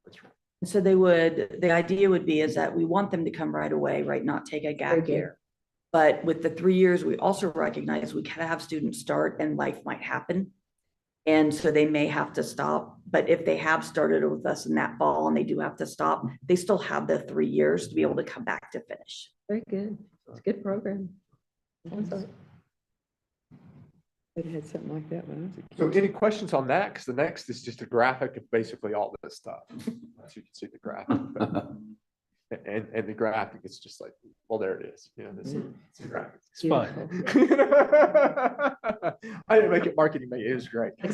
[SPEAKER 17] That's right.
[SPEAKER 8] So they would, the idea would be is that we want them to come right away, right? Not take a
[SPEAKER 18] Very
[SPEAKER 8] gap
[SPEAKER 18] good.
[SPEAKER 8] year. But with the 3 years, we also recognize we can have students start and life might happen. And so they may have to stop, but if they have started with us in that fall and they do have to stop, they still have the 3 years to be able to come back to finish.
[SPEAKER 18] Very good. It's a good program. Awesome.
[SPEAKER 9] It had something like that when I was a kid.
[SPEAKER 17] So any questions on that? Because the next is just a graphic of basically all this stuff. So you can see the graphic. And the graphic is just like, well, there it is. You know, this is the graphic.
[SPEAKER 14] It's fun.
[SPEAKER 17] I didn't make it marketing, it was great. But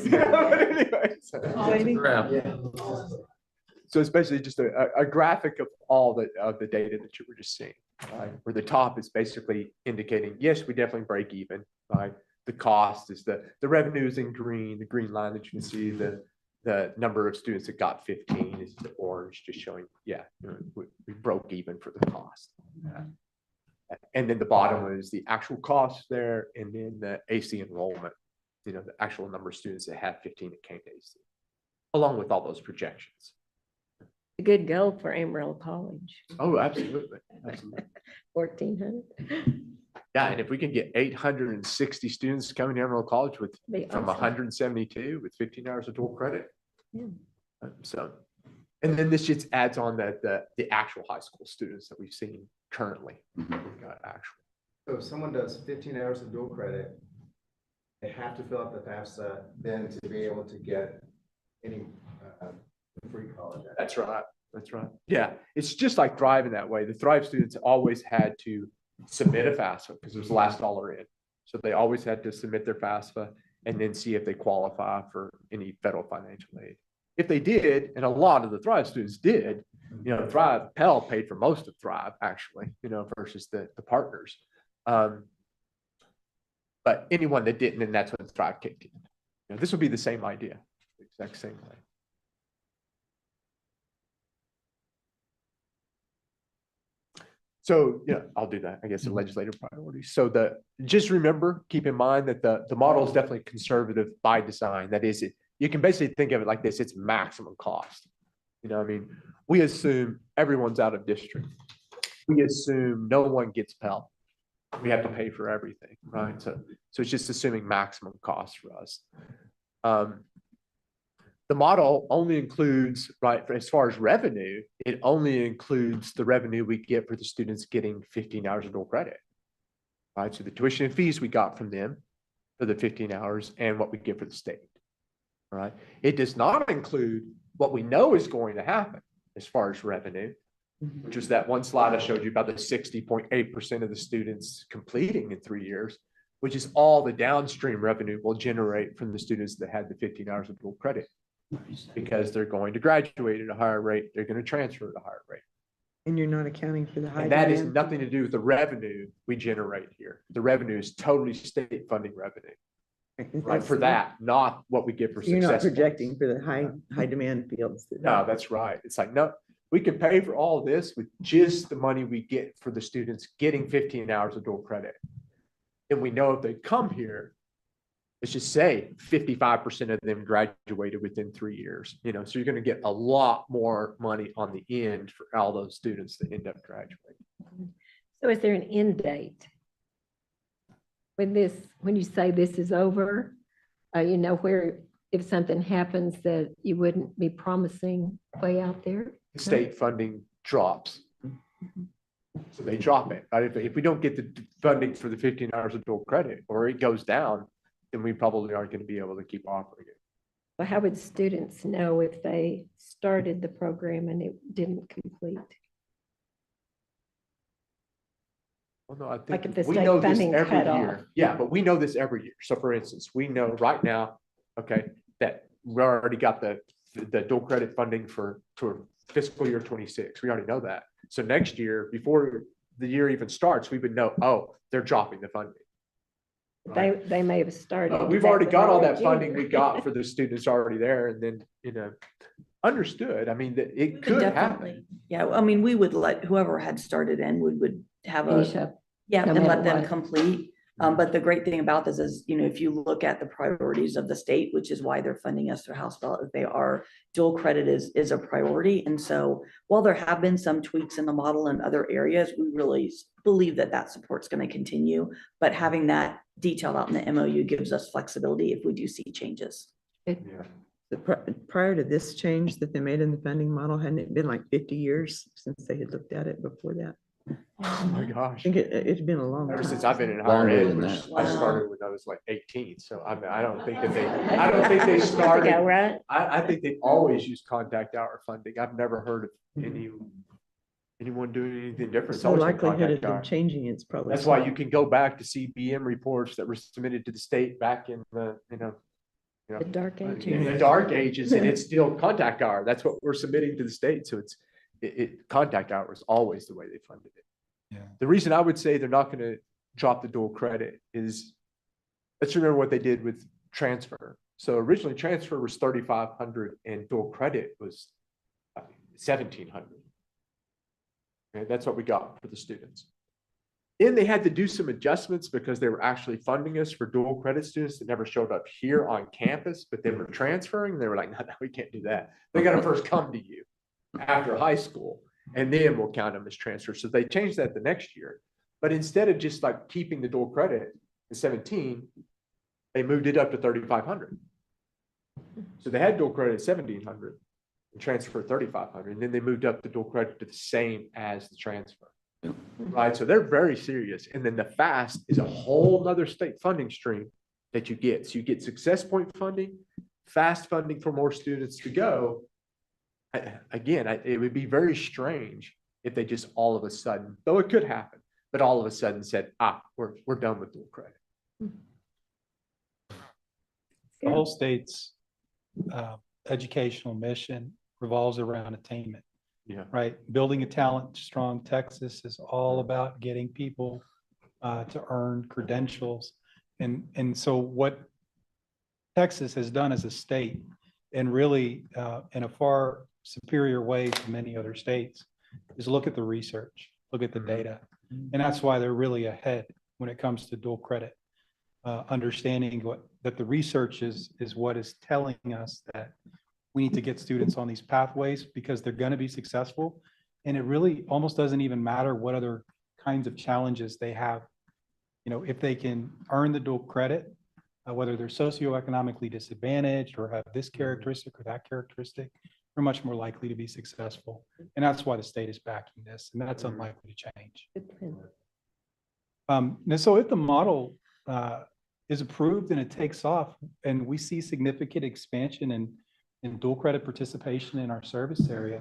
[SPEAKER 17] anyway, so it's basically just a graphic of all the data that you were just seeing. Right? Where the top is basically indicating, yes, we definitely break even. Right? The cost is the revenue is in green, the green line that you can see, the number of students that got 15 is the orange, just showing, yeah, we broke even for the cost. And then the bottom is the actual cost there, and then the AC enrollment, the actual number of students that had 15 that came to AC, along with all those projections.
[SPEAKER 18] A good goal for Amarillo College.
[SPEAKER 17] Oh, absolutely. Absolutely.
[SPEAKER 18] 1,400.
[SPEAKER 17] Yeah, and if we can get 860 students coming to Amarillo College with
[SPEAKER 18] Be
[SPEAKER 17] from
[SPEAKER 18] awesome.
[SPEAKER 17] 172 with 15 hours of dual credit.
[SPEAKER 18] Yeah.
[SPEAKER 17] So, and then this just adds on the actual high school students that we've seen currently. We've got actual.
[SPEAKER 10] So if someone does 15 hours of dual credit, they have to fill out the FAFSA then to be able to get any free college.
[SPEAKER 17] That's right. That's right. Yeah, it's just like Thrive in that way. The Thrive students always had to submit a FAFSA because it was the last dollar in. So they always had to submit their FAFSA and then see if they qualify for any federal financial aid. If they did, and a lot of the Thrive students did, Thrive, Pell paid for most of Thrive actually, versus the partners. But anyone that didn't, then that's when Thrive kicked in. This would be the same idea, the exact same way. So, I'll do that. I guess the legislative priorities. So just remember, keep in mind that the model is definitely conservative by design. That is, you can basically think of it like this: it's maximum cost. We assume everyone's out of district. We assume no one gets Pell. We have to pay for everything, right? So it's just assuming maximum cost for us. The model only includes, right, as far as revenue, it only includes the revenue we get for the students getting 15 hours of dual credit, right? So the tuition and fees we got from them for the 15 hours and what we get for the state, right? It does not include what we know is going to happen as far as revenue, which was that one slide I showed you about the 60.8% of the students completing in 3 years, which is all the downstream revenue we'll generate from the students that had the 15 hours of dual credit. Because they're going to graduate at a higher rate, they're going to transfer at a higher rate.
[SPEAKER 9] And you're not accounting for the high
[SPEAKER 17] And that has
[SPEAKER 9] demand?
[SPEAKER 17] nothing to do with the revenue we generate here. The revenue is totally state funding revenue, right? For that, not what we get for
[SPEAKER 9] You're not
[SPEAKER 17] success.
[SPEAKER 9] projecting for the high demand fields.
[SPEAKER 17] No, that's right. It's like, no, we can pay for all of this with just the money we get for the students getting 15 hours of dual credit. And we know if they come here, let's just say 55% of them graduated within 3 years, so you're going to get a lot more money on the end for all those students that end up graduating.
[SPEAKER 18] So is there an end date? When you say this is over, where if something happens that you wouldn't be promising way out there?
[SPEAKER 17] State funding drops. So they drop it. Right? If we don't get the funding for the 15 hours of dual credit, or it goes down, then we probably aren't going to be able to keep offering it.
[SPEAKER 18] Well, how would students know if they started the program and it didn't complete?
[SPEAKER 17] Well, no, I
[SPEAKER 18] Like
[SPEAKER 17] think
[SPEAKER 18] if the
[SPEAKER 17] we
[SPEAKER 18] state
[SPEAKER 17] know this
[SPEAKER 18] funding
[SPEAKER 17] every
[SPEAKER 18] cut
[SPEAKER 17] year.
[SPEAKER 18] off.
[SPEAKER 17] Yeah, but we know this every year. So for instance, we know right now, okay, that we already got the dual credit funding for fiscal year 26. We already know that. So next year, before the year even starts, we would know, oh, they're dropping the funding.
[SPEAKER 18] They may have started.
[SPEAKER 17] We've
[SPEAKER 18] that
[SPEAKER 17] already got all
[SPEAKER 18] before
[SPEAKER 17] that funding
[SPEAKER 18] June.
[SPEAKER 17] we got for the students already there, and then, understood. I mean, that it could
[SPEAKER 8] Definitely.
[SPEAKER 17] happen.
[SPEAKER 8] Yeah, I mean, we would let whoever had started in, we would have
[SPEAKER 18] Finish
[SPEAKER 8] a,
[SPEAKER 18] up.
[SPEAKER 8] yeah,
[SPEAKER 18] no
[SPEAKER 8] and
[SPEAKER 18] matter
[SPEAKER 8] let them
[SPEAKER 18] what.
[SPEAKER 8] complete. But the great thing about this is, if you look at the priorities of the state, which is why they're funding us through House ballot, they are, dual credit is a priority. And so while there have been some tweaks in the model in other areas, we really believe that that support's going to continue. But having that detailed out in the MOU gives us flexibility if we do see changes.
[SPEAKER 9] Prior to this change that they made in the funding model, hadn't it been like 50 years since they had looked at it before that?
[SPEAKER 17] Oh my
[SPEAKER 9] I
[SPEAKER 17] gosh.
[SPEAKER 9] think it's been a long
[SPEAKER 17] Ever
[SPEAKER 9] time.
[SPEAKER 17] since I've been in higher
[SPEAKER 3] Longer
[SPEAKER 17] ed,
[SPEAKER 3] than
[SPEAKER 17] which
[SPEAKER 3] that.
[SPEAKER 17] I started when I was like 18. So I mean, I don't think they started.
[SPEAKER 18] Right?
[SPEAKER 17] I think they've always used contact hour funding. I've never heard of anyone doing anything different. It's
[SPEAKER 9] So
[SPEAKER 17] always been
[SPEAKER 9] likelihood of
[SPEAKER 17] contact
[SPEAKER 9] them
[SPEAKER 17] hour.
[SPEAKER 9] changing it's probably.
[SPEAKER 17] That's why you can go back to see BM reports that were submitted to the state back in the,
[SPEAKER 18] The dark
[SPEAKER 17] in
[SPEAKER 18] ages.
[SPEAKER 17] the dark ages, and it's still contact hour. That's what we're submitting to the state. So contact hour is always the way they funded it.
[SPEAKER 16] Yeah.
[SPEAKER 17] The reason I would say they're not going to drop the dual credit is, let's remember what they did with transfer. So originally transfer was 3,500 and dual credit was 1,700. Okay, that's what we got for the students. Then they had to do some adjustments because they were actually funding us for dual credit students that never showed up here on campus, but they were transferring. They were like, no, we can't do that. They got to first come to you after high school, and then we'll count them as transfers. So they changed that the next year. But instead of just like keeping the dual credit at 17, they moved it up to 3,500. So they had dual credit at 1,700 and transfer 3,500. And then they moved up the dual credit to the same as the transfer. Right. So they're very serious. And then the FAST is a whole nother state funding stream that you get. So you get success point funding, FAST funding for more students to go. Again, it would be very strange if they just all of a sudden, though it could happen, but all of a sudden said, we're done with dual credit.
[SPEAKER 16] The whole state's educational mission revolves around attainment.
[SPEAKER 17] Yeah.
[SPEAKER 16] Right. Building a talent strong Texas is all about getting people to earn credentials. And so what Texas has done as a state, and really in a far superior way to many other states, is look at the research, look at the data. And that's why they're really ahead when it comes to dual credit. Understanding that the research is what is telling us that we need to get students on these pathways because they're going to be successful. And it really almost doesn't even matter what other kinds of challenges they have. If they can earn the dual credit, whether they're socioeconomically disadvantaged or have this characteristic or that characteristic, they're much more likely to be successful. And that's why the state is backing this, and that's unlikely to change. And so if the model is approved and it takes off and we see significant expansion in dual credit participation in our service area,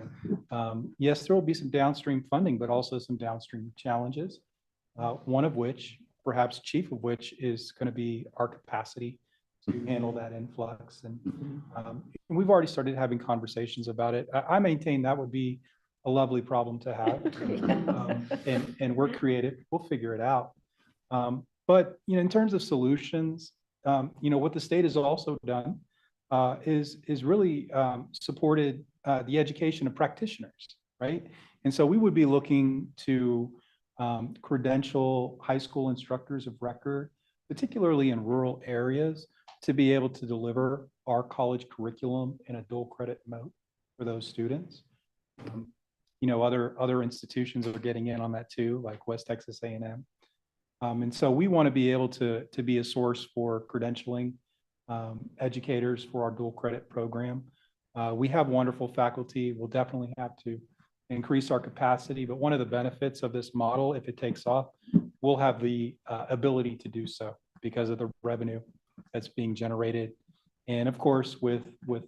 [SPEAKER 16] yes, there will be some downstream funding, but also some downstream challenges. One of which, perhaps chief of which, is going to be our capacity to handle that influx. And we've already started having conversations about it. I maintain that would be a lovely problem to have. And we're creative. We'll figure it out. But in terms of solutions, what the state has also done is really supported the education of practitioners, right? And so we would be looking to credential high school instructors of record, particularly in rural areas, to be able to deliver our college curriculum in a dual credit mode for those students. Other institutions are getting in on that too, like West Texas A&M. And so we want to be able to be a source for credentialing educators for our dual credit program. We have wonderful faculty. We'll definitely have to increase our capacity, but one of the benefits of this model, if it takes off, we'll have the ability to do so because of the revenue that's being generated. And of course, with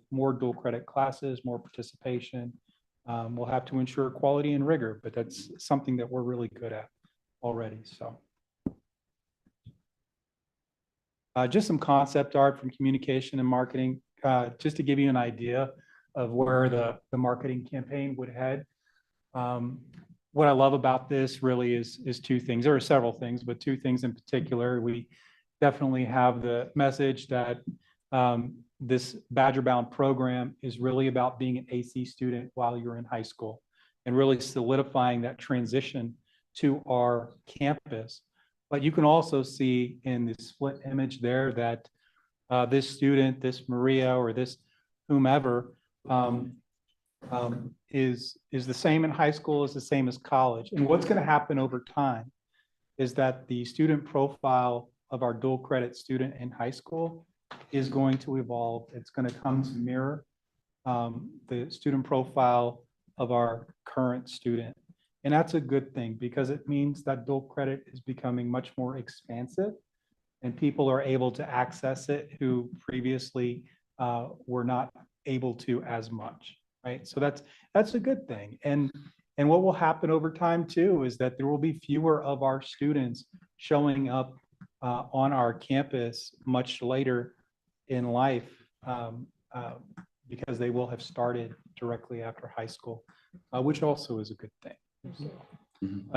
[SPEAKER 16] more dual credit classes, more participation, we'll have to ensure quality and rigor, but that's something that we're really good at already. So just some concept art from communication and marketing, just to give you an idea of where the marketing campaign would head. what I love about this really is two things. There are several things, but two things in particular. We definitely have the message that this Badger Bound program is really about being an AC student while you're in high school and really solidifying that transition to our campus. But you can also see in the split image there that this student, this Maria or this whomever is the same in high school, is the same as college. And what's going to happen over time is that the student profile of our dual credit student in high school is going to evolve. It's going to come to mirror the student profile of our current student. And that's a good thing because it means that dual credit is becoming much more expansive and people are able to access it who previously were not able to as much, right? So that's a good thing. And what will happen over time too is that there will be fewer of our students showing up on our campus much later in life because they will have started directly after high school, which also is a good thing. So,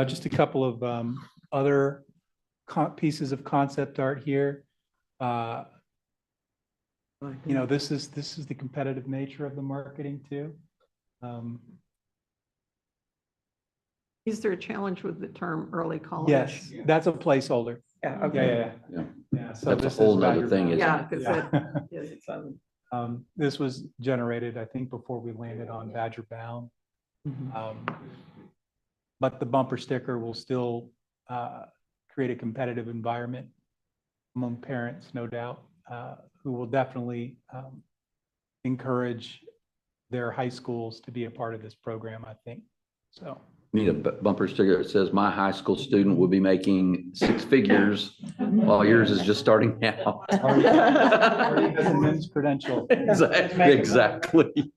[SPEAKER 16] just a couple of other pieces of concept art here. You know, this is the competitive nature of the marketing too.
[SPEAKER 11] Is there a challenge with the term early college?
[SPEAKER 16] Yes, that's a placeholder.
[SPEAKER 11] Yeah, okay.
[SPEAKER 16] Yeah. So
[SPEAKER 3] That's a
[SPEAKER 16] this
[SPEAKER 3] whole
[SPEAKER 16] is
[SPEAKER 3] nother thing, isn't it?
[SPEAKER 11] Yeah, because
[SPEAKER 16] Yeah. This was generated, I think, before we landed on Badger Bound. But the bumper sticker will still create a competitive environment among parents, no doubt, who will definitely encourage their high schools to be a part of this program, I think. So.
[SPEAKER 3] Need a bumper sticker that says my high school student will be making six figures while yours is just starting out.
[SPEAKER 16] Already has a men's credential.
[SPEAKER 3] Exactly.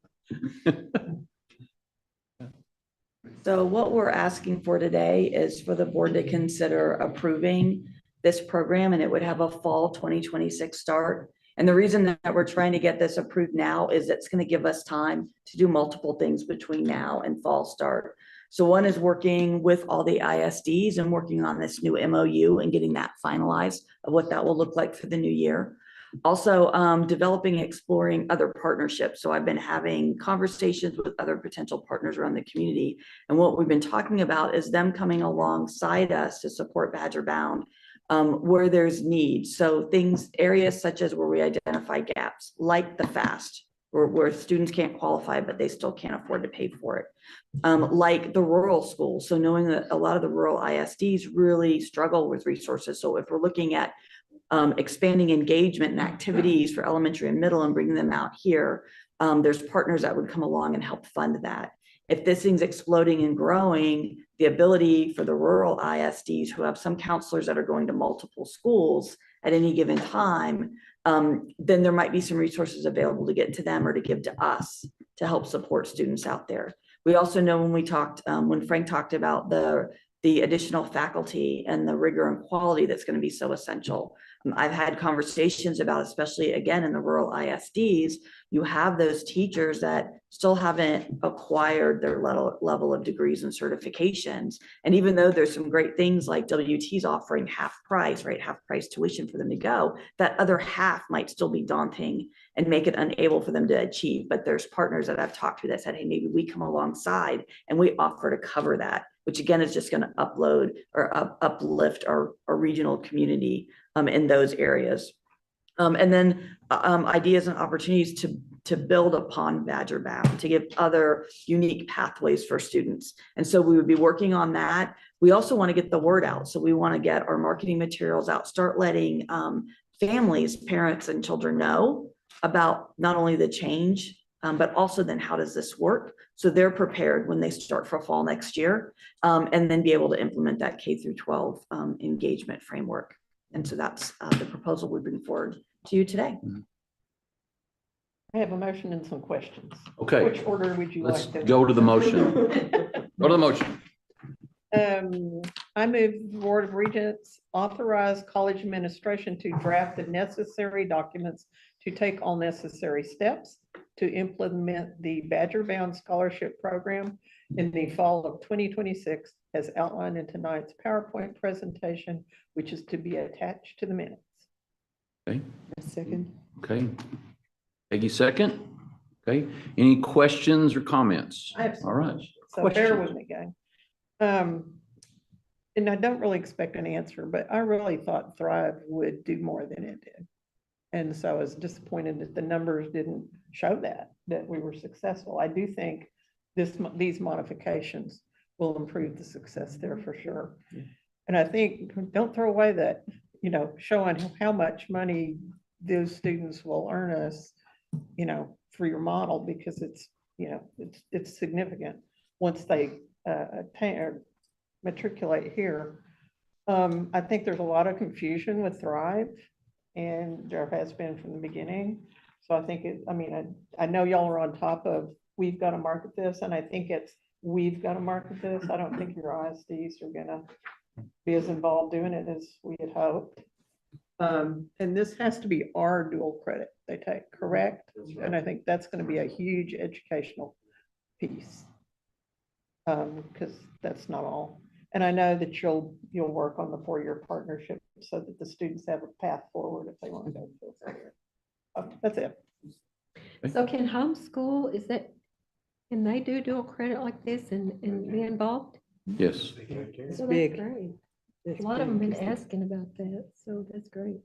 [SPEAKER 8] So what we're asking for today is for the board to consider approving this program, and it would have a fall 2026 start. And the reason that we're trying to get this approved now is it's going to give us time to do multiple things between now and fall start. So one is working with all the ISDs and working on this new MOU and getting that finalized of what that will look like for the new year. Also, developing and exploring other partnerships. So I've been having conversations with other potential partners around the community. And what we've been talking about is them coming alongside us to support Badger Bound where there's need. So areas such as where we identify gaps, like the FAST, where students can't qualify, but they still can't afford to pay for it. Like the rural schools. So knowing that a lot of the rural ISDs really struggle with resources. So if we're looking at expanding engagement and activities for elementary and middle and bringing them out here, there's partners that would come along and help fund that. If this thing's exploding and growing, the ability for the rural ISDs who have some counselors that are going to multiple schools at any given time, then there might be some resources available to get to them or to give to us to help support students out there. We also know when Frank talked about the additional faculty and the rigor and quality that's going to be so essential. I've had conversations about, especially again in the rural ISDs, you have those teachers that still haven't acquired their level of degrees and certifications. And even though there's some great things like WT's offering half price, right? Half price tuition for them to go, that other half might still be daunting and make it unable for them to achieve. But there's partners that I've talked to that said, hey, maybe we come alongside and we offer to cover that, which again is just going to uplift our regional community in those areas. And then ideas and opportunities to build upon Badger Bound, to give other unique pathways for students. And so we would be working on that. We also want to get the word out. So we want to get our marketing materials out, start letting families, parents, and children know about not only the change, but also then how does this work? So they're prepared when they start for fall next year, and then be able to implement that K through 12 engagement framework. And so that's the proposal we bring forward to you today.
[SPEAKER 11] I have a motion and some questions.
[SPEAKER 3] Okay.
[SPEAKER 11] Which order would you
[SPEAKER 3] Let's
[SPEAKER 11] like to?
[SPEAKER 3] go to the motion. Go to the motion.
[SPEAKER 11] I move the Board of Regents authorize college administration to draft the necessary documents to take all necessary steps to implement the Badger Bound Scholarship Program in the fall of 2026 as outlined in tonight's PowerPoint presentation, which is to be attached to the minutes.
[SPEAKER 3] Okay,
[SPEAKER 9] Second.
[SPEAKER 3] okay. Peggy, second. Okay, any questions or comments?
[SPEAKER 11] I have some
[SPEAKER 3] All right.
[SPEAKER 11] questions, so bear
[SPEAKER 3] Questions?
[SPEAKER 11] with me, gang. And I don't really expect an answer, but I really thought Thrive would do more than it did. And so I was disappointed that the numbers didn't show that we were successful. I do think these modifications will improve the success there for sure. And I think, don't throw away that, showing how much money those students will earn us, for your model, because it's, it's significant once they attain or matriculate here. I think there's a lot of confusion with Thrive, and there has been from the beginning. So I think I know y'all are on top of, we've got to market this, and I think we've got to market this. I don't think your ISDs are gonna be as involved doing it as we had hoped. And this has to be our dual credit they take, correct? And I think that's going to be a huge educational piece. Because that's not all. And I know that you'll work on the 4-year partnership so that the students have a path forward if they want to go to a 4-year. That's it.
[SPEAKER 18] So can homeschool, can they do dual credit like this and be involved?
[SPEAKER 3] Yes.
[SPEAKER 18] So
[SPEAKER 9] big.
[SPEAKER 18] that's great.
[SPEAKER 9] It's
[SPEAKER 18] A lot of them
[SPEAKER 9] big.
[SPEAKER 18] been asking about that, so that's great.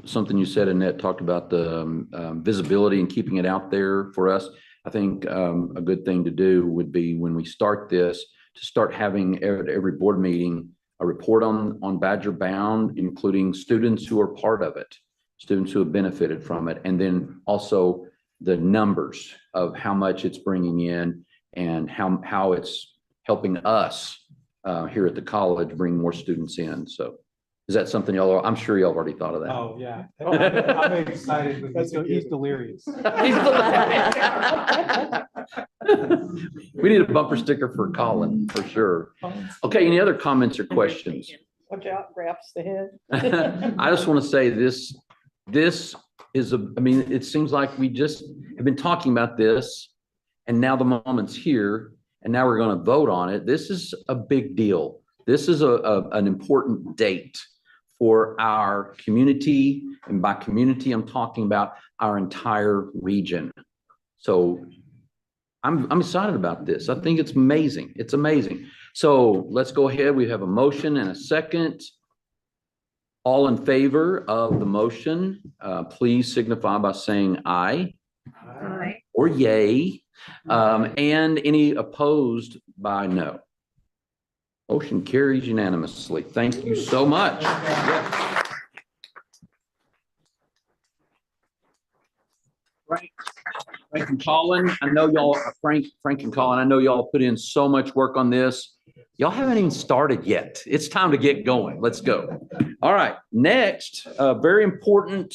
[SPEAKER 3] Something you said, Annette, talked about the visibility and keeping it out there for us. I think a good thing to do would be when we start this, to start having at every board meeting a report on Badger Bound, including students who are part of it, students who have benefited from it, and then also the numbers of how much it's bringing in and how it's helping us here at the college bring more students in. So is that something I'm sure y'all have already thought of that?
[SPEAKER 16] Oh, yeah. I'm excited. He's delirious.
[SPEAKER 3] We need a bumper sticker for Colin, for sure. Okay, any other comments or questions?
[SPEAKER 11] Watch out, grabs the head.
[SPEAKER 3] I just want to say this is it seems like we just have been talking about this, and now the moment's here, and now we're going to vote on it. This is a big deal. This is an important date for our community, and by community, I'm talking about our entire region. So I'm excited about this. I think it's amazing. It's amazing. So let's go ahead. We have a motion and a second. All in favor of the motion, please signify by saying aye.
[SPEAKER 11] Aye.
[SPEAKER 3] Or yay. And any opposed by no. Motion carries unanimously. Thank you so much. Frank and Colin, I know y'all, Frank and Colin, I know y'all put in so much work on this. Y'all haven't even started yet. It's time to get going. Let's go. All right, next, very important,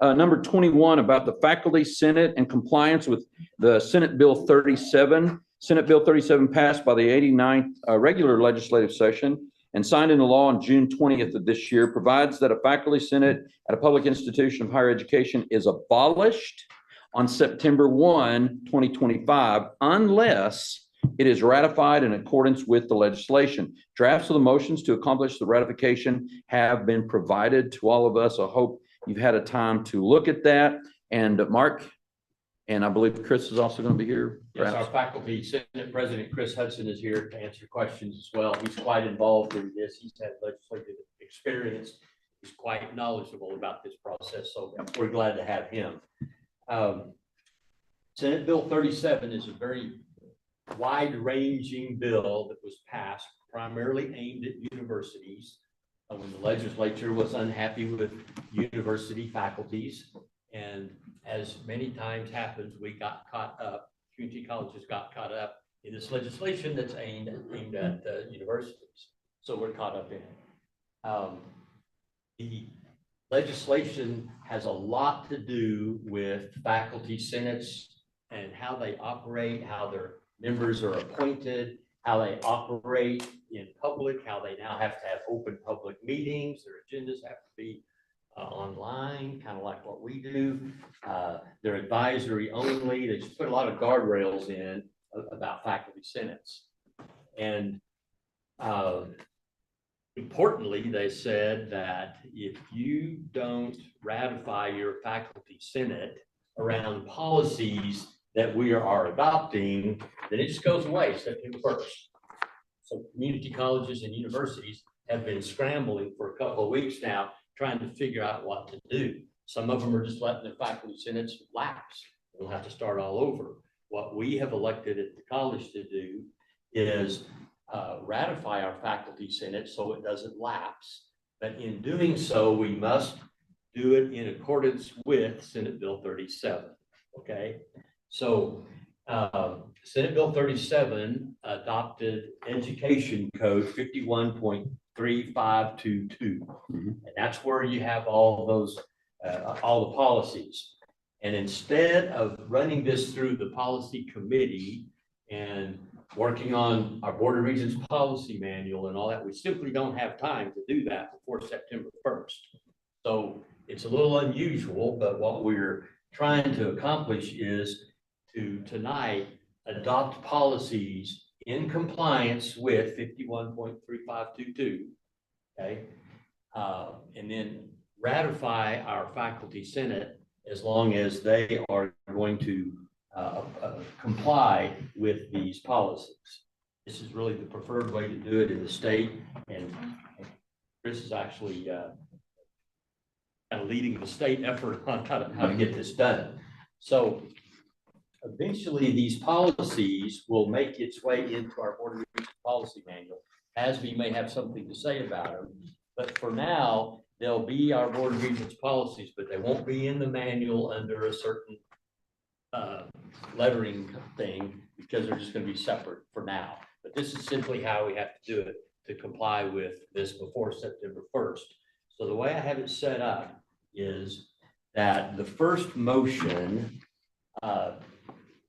[SPEAKER 3] number 21 about the Faculty Senate and compliance with the Senate Bill 37. Senate Bill 37 passed by the 89th regular legislative session and signed into law on June 20th of this year, provides that a faculty senate at a public institution of higher education is abolished on September 1, 2025, unless it is ratified in accordance with the legislation. Drafts of the motions to accomplish the ratification have been provided to all of us. I hope you've had a time to look at that. And Mark, and I believe Chris is also going to be here.
[SPEAKER 15] Yes, our faculty senate president, Chris Hudson, is here to answer questions as well. He's quite involved in this. He's had legislative experience. He's quite knowledgeable about this process. So we're glad to have him. Senate Bill 37 is a very wide-ranging bill that was passed primarily aimed at universities when the legislature was unhappy with university faculties. And as many times happens, we got caught up, community colleges got caught up in this legislation that's aimed at universities. So we're caught up in it. The legislation has a lot to do with faculty senates and how they operate, how their members are appointed, how they operate in public, how they now have to have open public meetings, their agendas have to be online, kind of like what we do. They're advisory only. They just put a lot of guardrails in about faculty senates. And importantly, they said that if you don't ratify your faculty senate around policies that we are adopting, then it just goes away September 1st. So community colleges and universities have been scrambling for a couple of weeks now, trying to figure out what to do. Some of them are just letting their faculty senates lapse. We'll have to start all over. What we have elected at the college to do is ratify our faculty senate so it doesn't lapse. But in doing so, we must do it in accordance with Senate Bill 37. Okay, so Senate Bill 37 adopted Education Code 51.3522. And that's where you have all those, all the policies. And instead of running this through the policy committee and working on our Board of Regents policy manual and all that, we simply don't have time to do that before September 1st. So it's a little unusual, but what we're trying to accomplish is to tonight adopt policies in compliance with 51.3522, okay? And then ratify our faculty senate as long as they are going to comply with these policies. This is really the preferred way to do it in the state, and Chris is actually kind of leading the state effort on how to get this done. So eventually these policies will make its way into our Board of Regents policy manual. ASB may have something to say about them, but for now, they'll be our Board of Regents policies, but they won't be in the manual under a certain lettering thing, because they're just going to be separate for now. But this is simply how we have to do it to comply with this before September 1st. So the way I have it set up is that the first motion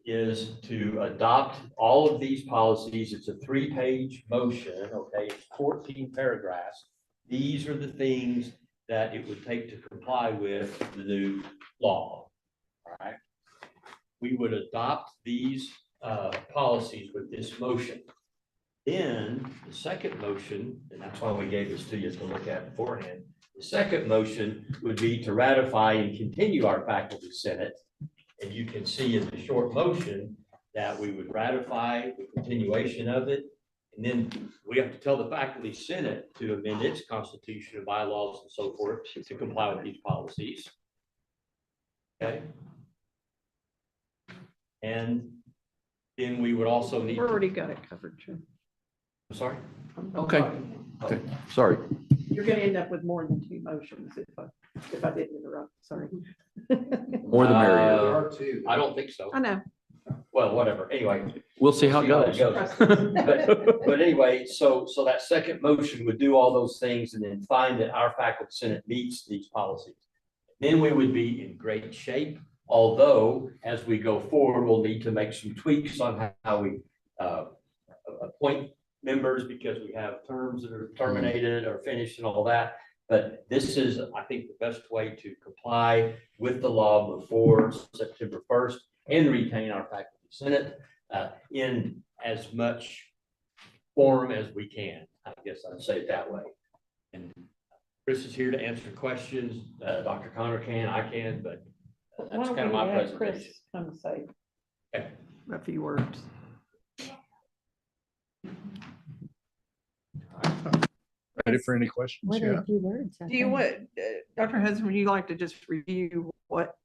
[SPEAKER 15] is to adopt all of these policies. It's a 3-page motion, okay? It's 14 paragraphs. These are the things that it would take to comply with the new law, all right? We would adopt these policies with this motion. Then the second motion, and that's why we gave this to you to look at beforehand, the second motion would be to ratify and continue our faculty senate. And you can see in the short motion that we would ratify the continuation of it. And then we have to tell the faculty senate to amend its constitution and bylaws and so forth to comply with these policies. Okay. And then we would also need.
[SPEAKER 11] We've already got it covered, Jim.
[SPEAKER 15] I'm sorry?
[SPEAKER 3] Okay. Sorry.
[SPEAKER 11] You're gonna end up with more than 2 motions if I didn't interrupt, sorry.
[SPEAKER 3] More the merrier.
[SPEAKER 15] I don't think so.
[SPEAKER 11] I know.
[SPEAKER 15] Well, whatever. Anyway.
[SPEAKER 3] We'll see how it goes.
[SPEAKER 15] But anyway, so that second motion would do all those things and then find that our faculty senate meets these policies. Then we would be in great shape. Although, as we go forward, we'll need to make some tweaks on how we appoint members, because we have terms that are terminated or finished and all that. But this is, I think, the best way to comply with the law before September 1st and retain our faculty senate in as much form as we can. I guess I'd say it that way. And Chris is here to answer questions. Dr. Connor can, I can, but that's kind of my presentation.
[SPEAKER 11] Chris come say a few words.
[SPEAKER 17] Ready for any questions?
[SPEAKER 1] What are a few words?
[SPEAKER 11] Do you what, Dr. Hudson, would you like to just review what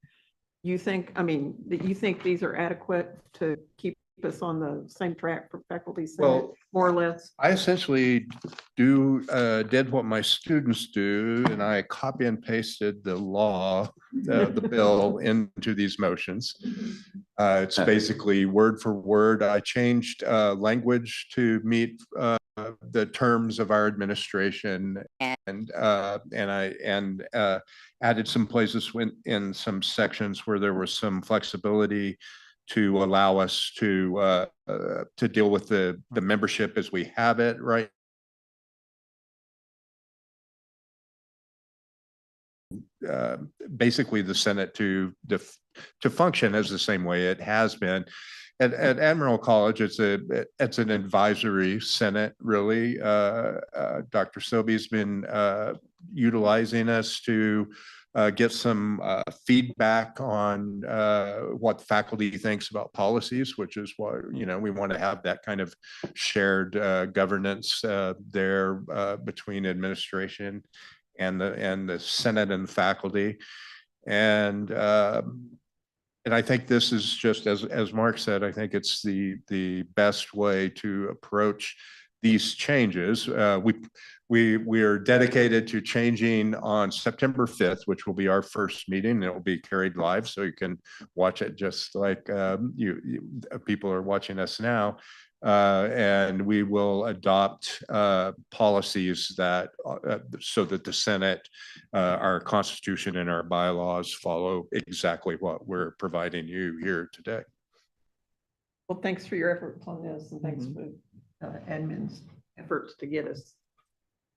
[SPEAKER 11] you think, I mean, that you think these are adequate to keep us on the same track for faculty senate,
[SPEAKER 17] Well,
[SPEAKER 11] more or less?
[SPEAKER 17] I essentially did what my students do, and I copy and pasted the law, the bill into these motions. It's basically word for word. I changed language to meet the terms of our administration, and I added some places in some sections where there was some flexibility to allow us to deal with the membership as we have it right.
[SPEAKER 19] basically the Senate to function as the same way it has been. At Admiral College, it's an advisory Senate, really. Dr. Sobey's been utilizing us to get some feedback on what faculty thinks about policies, which is why, we want to have that kind of shared governance there between administration and the Senate and the faculty. And I think this is just, as Mark said, I think it's the best way to approach these changes. We are dedicated to changing on September 5th, which will be our first meeting. It will be carried live, so you can watch it just like people are watching us now. And we will adopt policies that so that the Senate, our Constitution and our bylaws follow exactly what we're providing you here today.
[SPEAKER 11] Well, thanks for your efforts on this, and thanks for admin's efforts to get us.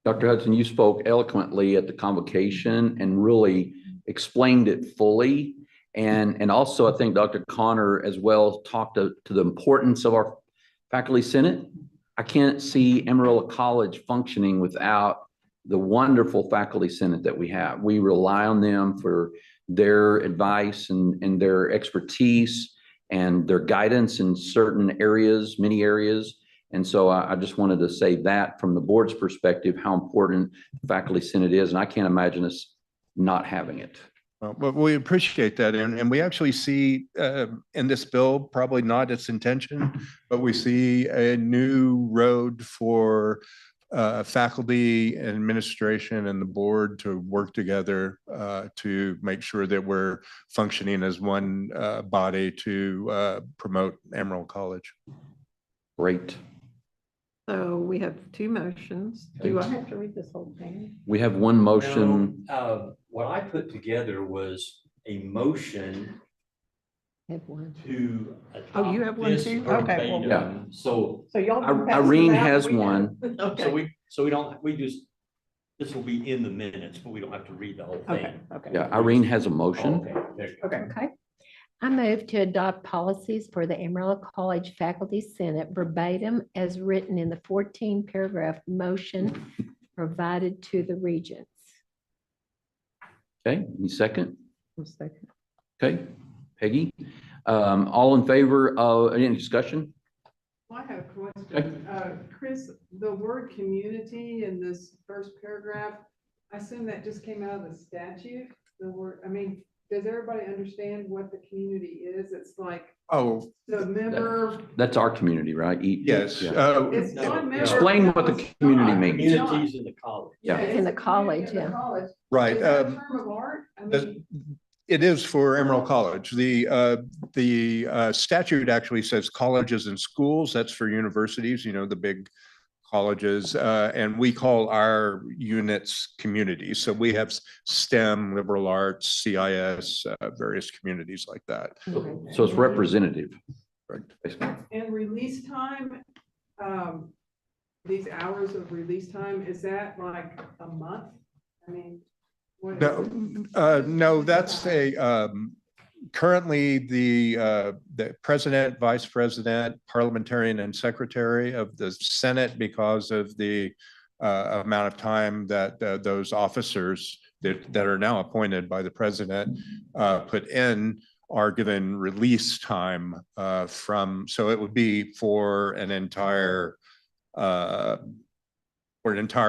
[SPEAKER 3] Dr. Hudson, you spoke eloquently at the convocation and really explained it fully. And also, I think Dr. Connor as well talked to the importance of our faculty senate. I can't see Amarillo College functioning without the wonderful faculty senate that we have. We rely on them for their advice and their expertise and their guidance in certain areas, many areas. And so I just wanted to say that from the board's perspective, how important the faculty senate is. And I can't imagine us not having it.
[SPEAKER 19] Well, we appreciate that. And we actually see in this bill, probably not its intention, but we see a new road for faculty and administration and the board to work together to make sure that we're functioning as one body to promote Amarillo College.
[SPEAKER 3] Great.
[SPEAKER 11] So we have two motions. Do I have to read this whole thing?
[SPEAKER 3] We have one motion.
[SPEAKER 15] No, what I put together was a motion
[SPEAKER 18] Have one.
[SPEAKER 15] to
[SPEAKER 11] Oh, you have one
[SPEAKER 15] adopt this
[SPEAKER 11] too? Okay, well,
[SPEAKER 15] verbatim.
[SPEAKER 3] Yeah.
[SPEAKER 15] So
[SPEAKER 11] y'all can pass
[SPEAKER 3] Irene
[SPEAKER 11] them out,
[SPEAKER 3] has
[SPEAKER 11] we have-
[SPEAKER 3] one.
[SPEAKER 11] Okay.
[SPEAKER 15] this will be in the minutes, but we don't have to read the whole
[SPEAKER 11] Okay,
[SPEAKER 15] thing.
[SPEAKER 11] okay.
[SPEAKER 3] Yeah, Irene has a motion.
[SPEAKER 15] Okay, there you go.
[SPEAKER 11] Okay.
[SPEAKER 18] Okay. I move to adopt policies for the Amarillo College Faculty Senate verbatim as written in the 14-paragraph motion provided to the Regents.
[SPEAKER 3] Okay, any second?
[SPEAKER 11] Second.
[SPEAKER 3] Okay, Peggy. All in favor of any discussion?
[SPEAKER 7] I have a question. Chris, the word community in this first paragraph, I assume that just came out of the statute, the word, does everybody understand what the community is? It's like the member.
[SPEAKER 3] That's our community, right?
[SPEAKER 19] Yes.
[SPEAKER 3] Yeah.
[SPEAKER 7] It's one member.
[SPEAKER 3] Explain what the community means.
[SPEAKER 15] Communities in the college.
[SPEAKER 3] Yeah.
[SPEAKER 18] In the college, yeah.
[SPEAKER 19] Right.
[SPEAKER 7] Is that a term of art?
[SPEAKER 19] It is for Amarillo College. The statute actually says colleges and schools. That's for universities, the big colleges, and we call our units communities. So we have STEM, liberal arts, CIS, various communities like that.
[SPEAKER 3] So it's representative.
[SPEAKER 7] And release time, these hours of release time, is that like a month? What is it?
[SPEAKER 19] No, that's currently the president, vice president, parliamentarian, and secretary of the Senate, because of the amount of time that those officers that are now appointed by the president put in, are given release time so it would be for an entire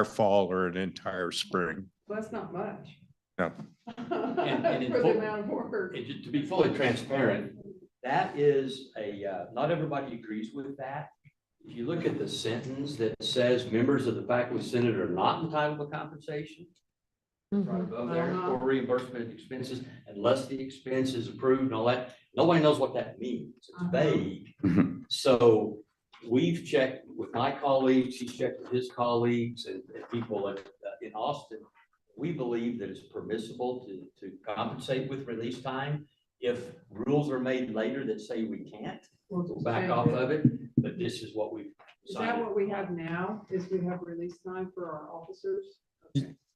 [SPEAKER 19] fall or an entire spring.
[SPEAKER 7] Well, that's not much.
[SPEAKER 19] No.
[SPEAKER 15] And
[SPEAKER 7] For the amount of work.
[SPEAKER 15] to be fully transparent, that is not everybody agrees with that. If you look at the sentence that says members of the faculty senate are not entitled to compensation, right above there, or reimbursement of expenses, unless the expense is approved and all that, nobody knows what that means. It's vague. So we've checked with my colleagues, he's checked with his colleagues and people in Austin. We believe that it's permissible to compensate with release time. If rules are made later that say we can't, we'll back off of it, but this is what we've
[SPEAKER 7] Is that what we have now, is we have release time for our officers?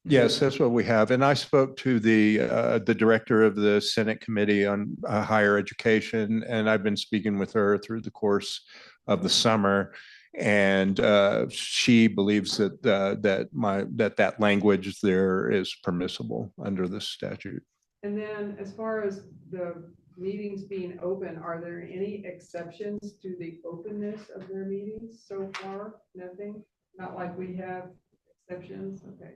[SPEAKER 19] Yes, that's what we have. And I spoke to the director of the Senate Committee on Higher Education, and I've been speaking with her through the course of the summer. And she believes that language there is permissible under this statute.
[SPEAKER 7] And then as far as the meetings being open, are there any exceptions to the openness of their meetings so far? Nothing? Not like we have exceptions? Okay.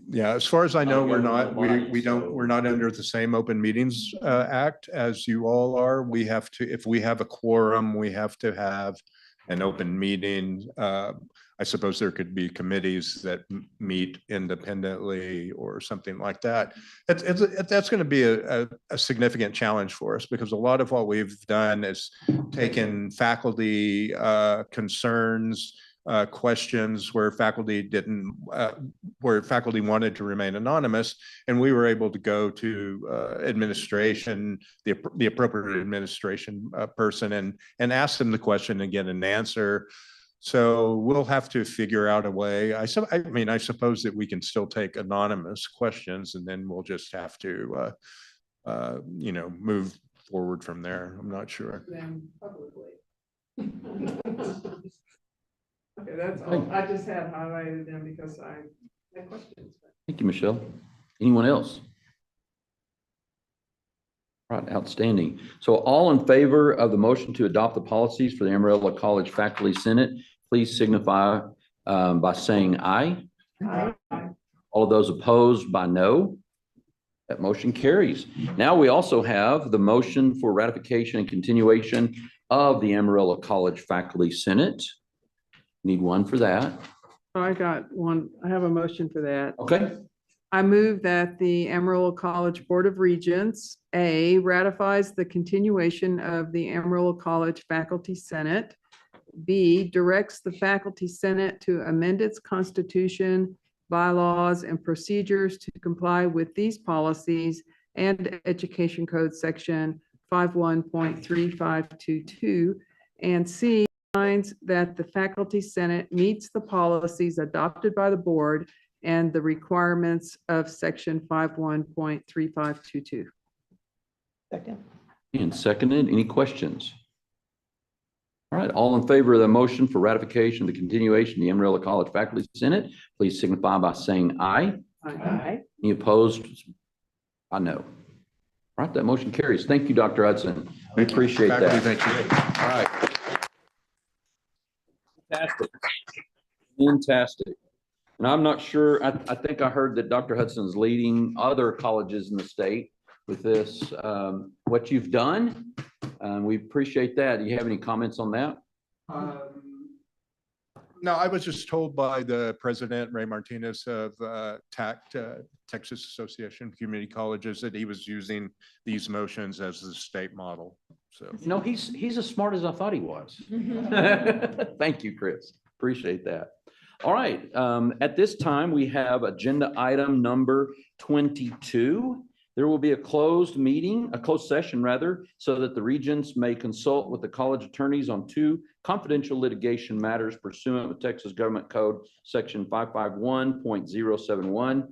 [SPEAKER 19] Yeah, as far as I know, we're not, we don't,
[SPEAKER 15] so-
[SPEAKER 19] we're not under the same Open Meetings Act as you all are. We have to, if we have a quorum, we have to have an open meeting. I suppose there could be committees that meet independently or something like that. That's going to be a significant challenge for us, because a lot of what we've done is taken faculty concerns, questions where faculty didn't, where faculty wanted to remain anonymous, and we were able to go to administration, the appropriate administration person, and ask them the question and get an answer. So we'll have to figure out a way. I mean, I suppose that we can still take anonymous questions, and then we'll just have to, move forward from there. I'm not sure.
[SPEAKER 7] Them publicly. Okay, that's all. I just had highlighted them because I had questions.
[SPEAKER 3] Thank you, Michelle. Anyone else? Right, outstanding. So all in favor of the motion to adopt the policies for the Amarillo College Faculty Senate, please signify by saying aye.
[SPEAKER 7] Aye.
[SPEAKER 3] All of those opposed by no. That motion carries. Now we also have the motion for ratification and continuation of the Amarillo College Faculty Senate. Need one for that.
[SPEAKER 7] I got one. I have a motion for that.
[SPEAKER 3] Okay.
[SPEAKER 7] I move that the Amarillo College Board of Regents, A, ratifies the continuation of the Amarillo College Faculty Senate. B, directs the Faculty Senate to amend its constitution, bylaws, and procedures to comply with these policies and Education Code Section 51.3522. And C, finds that the Faculty Senate meets the policies adopted by the board and the requirements of Section 51.3522.
[SPEAKER 11] Second.
[SPEAKER 3] And seconded. Any questions? All right, all in favor of the motion for ratification of the continuation of the Amarillo College Faculty Senate, please signify by saying aye.
[SPEAKER 11] Aye.
[SPEAKER 3] Any opposed? I know. All right, that motion carries. Thank you, Dr. Hudson. We appreciate
[SPEAKER 19] Faculty,
[SPEAKER 3] that.
[SPEAKER 19] thank you.
[SPEAKER 3] All right. Fantastic. Fantastic. And I'm not sure, I think I heard that Dr. Hudson's leading other colleges in the state with this, what you've done. We appreciate that. Do you have any comments on that?
[SPEAKER 19] No, I was just told by the president, Ray Martinez of TACT, Texas Association of Community Colleges, that he was using these motions as the state model. So,
[SPEAKER 3] You know, he's as smart as I thought he was. Thank you, Chris. Appreciate that. All right. At this time, we have agenda item number 22. There will be a closed session rather, so that the regents may consult with the college attorneys on 2 confidential litigation matters pursuant with Texas Government Code Section 551.071.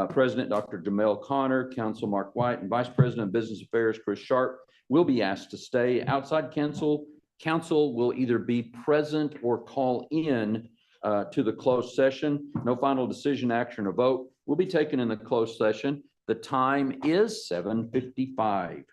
[SPEAKER 3] President Dr. Jamel Connor, Counsel Mark White, and Vice President of Business Affairs Chris Sharp will be asked to stay outside counsel. Counsel will either be present or call in to the closed session. No final decision, action, or vote will be taken in the closed session. The time is 7:55.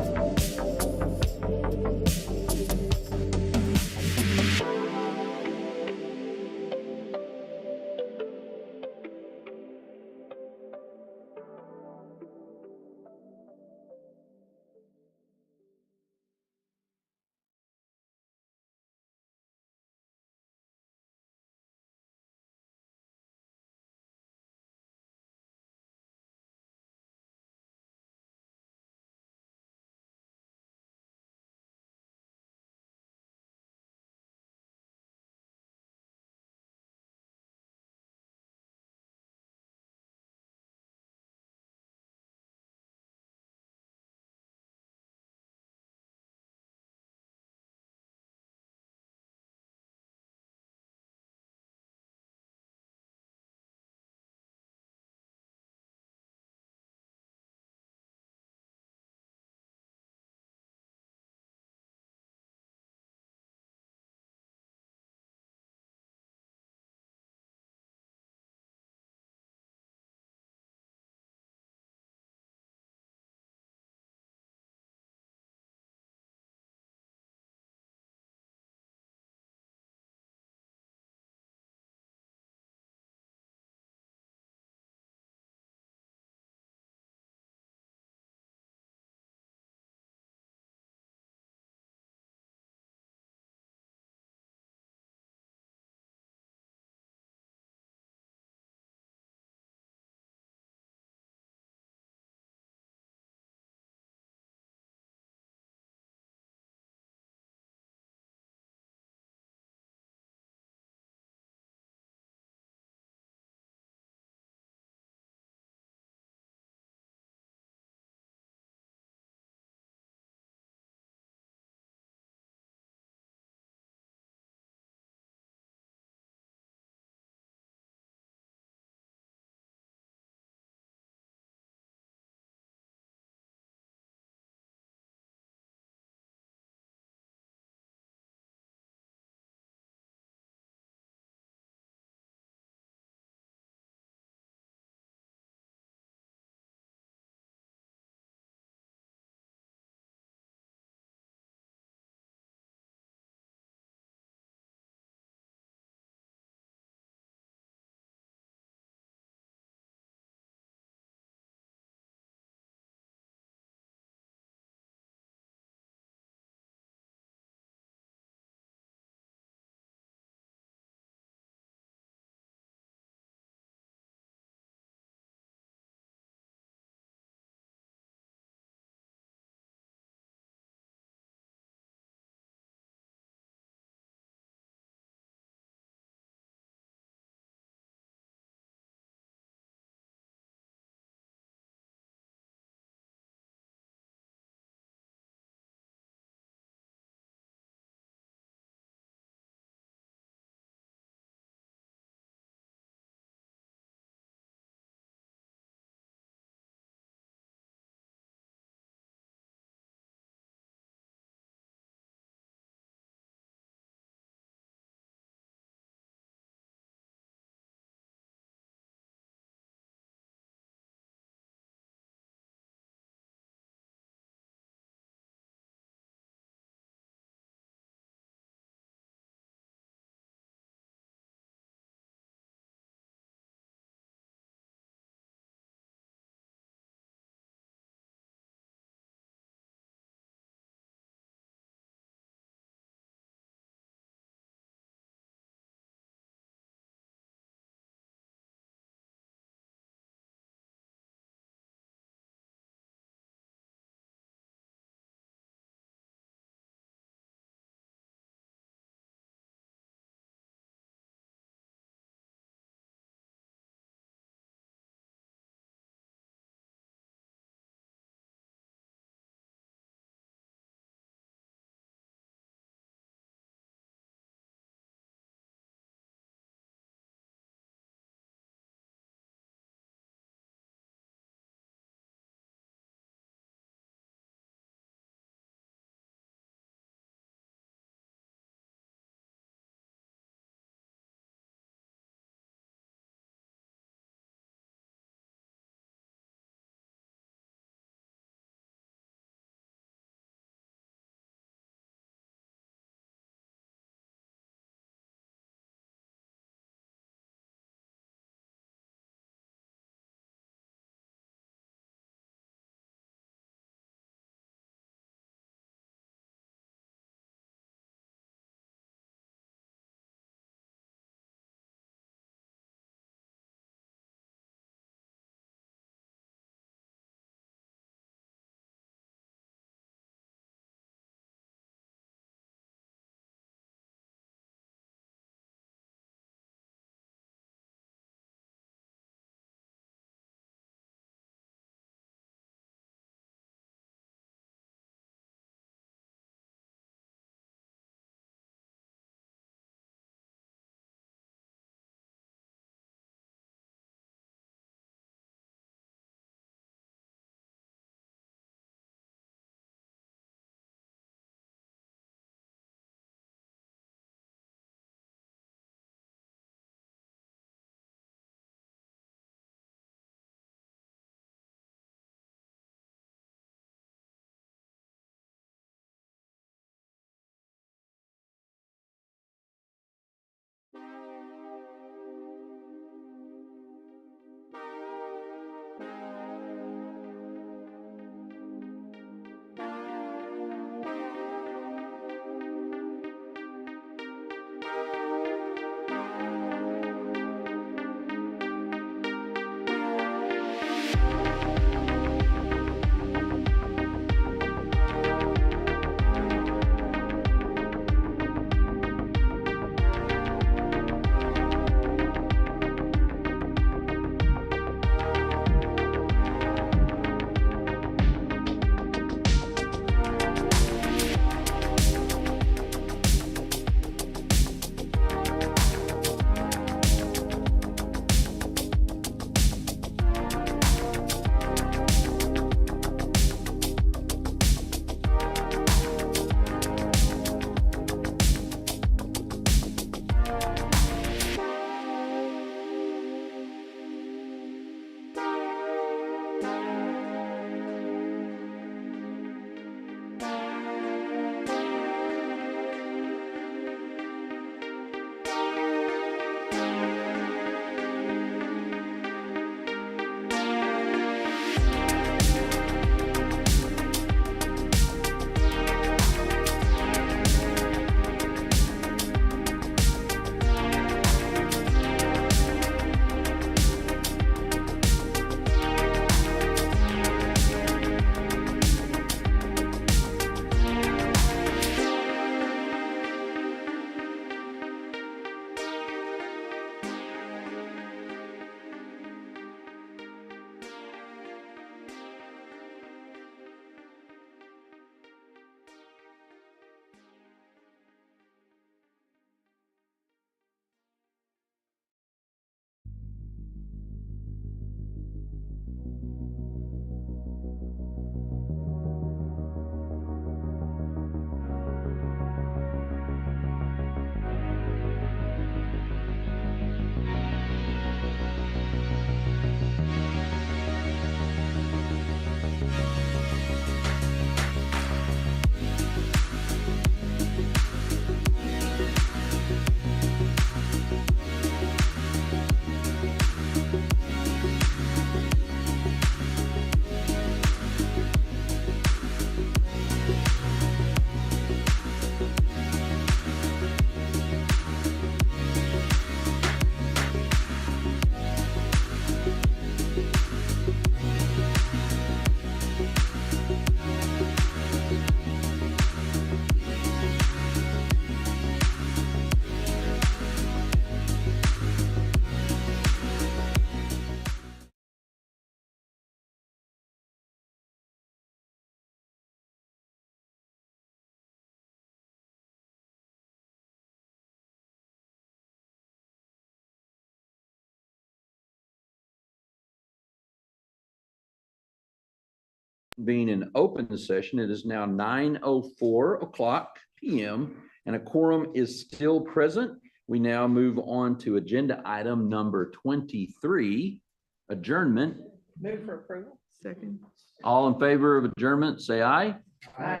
[SPEAKER 3] being an open session. It is now 9:04 p.m. and a quorum is still present. We now move on to agenda item number 23, adjournment.
[SPEAKER 11] Move for approval.
[SPEAKER 9] Second.
[SPEAKER 3] All in favor of adjournment, say aye.
[SPEAKER 11] Aye.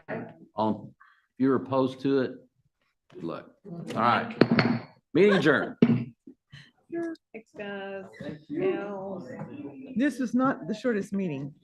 [SPEAKER 3] All, if you're opposed to it, good luck. All right. Meeting adjourned.
[SPEAKER 11] Thanks, guys. Al.
[SPEAKER 9] This was not the shortest meeting.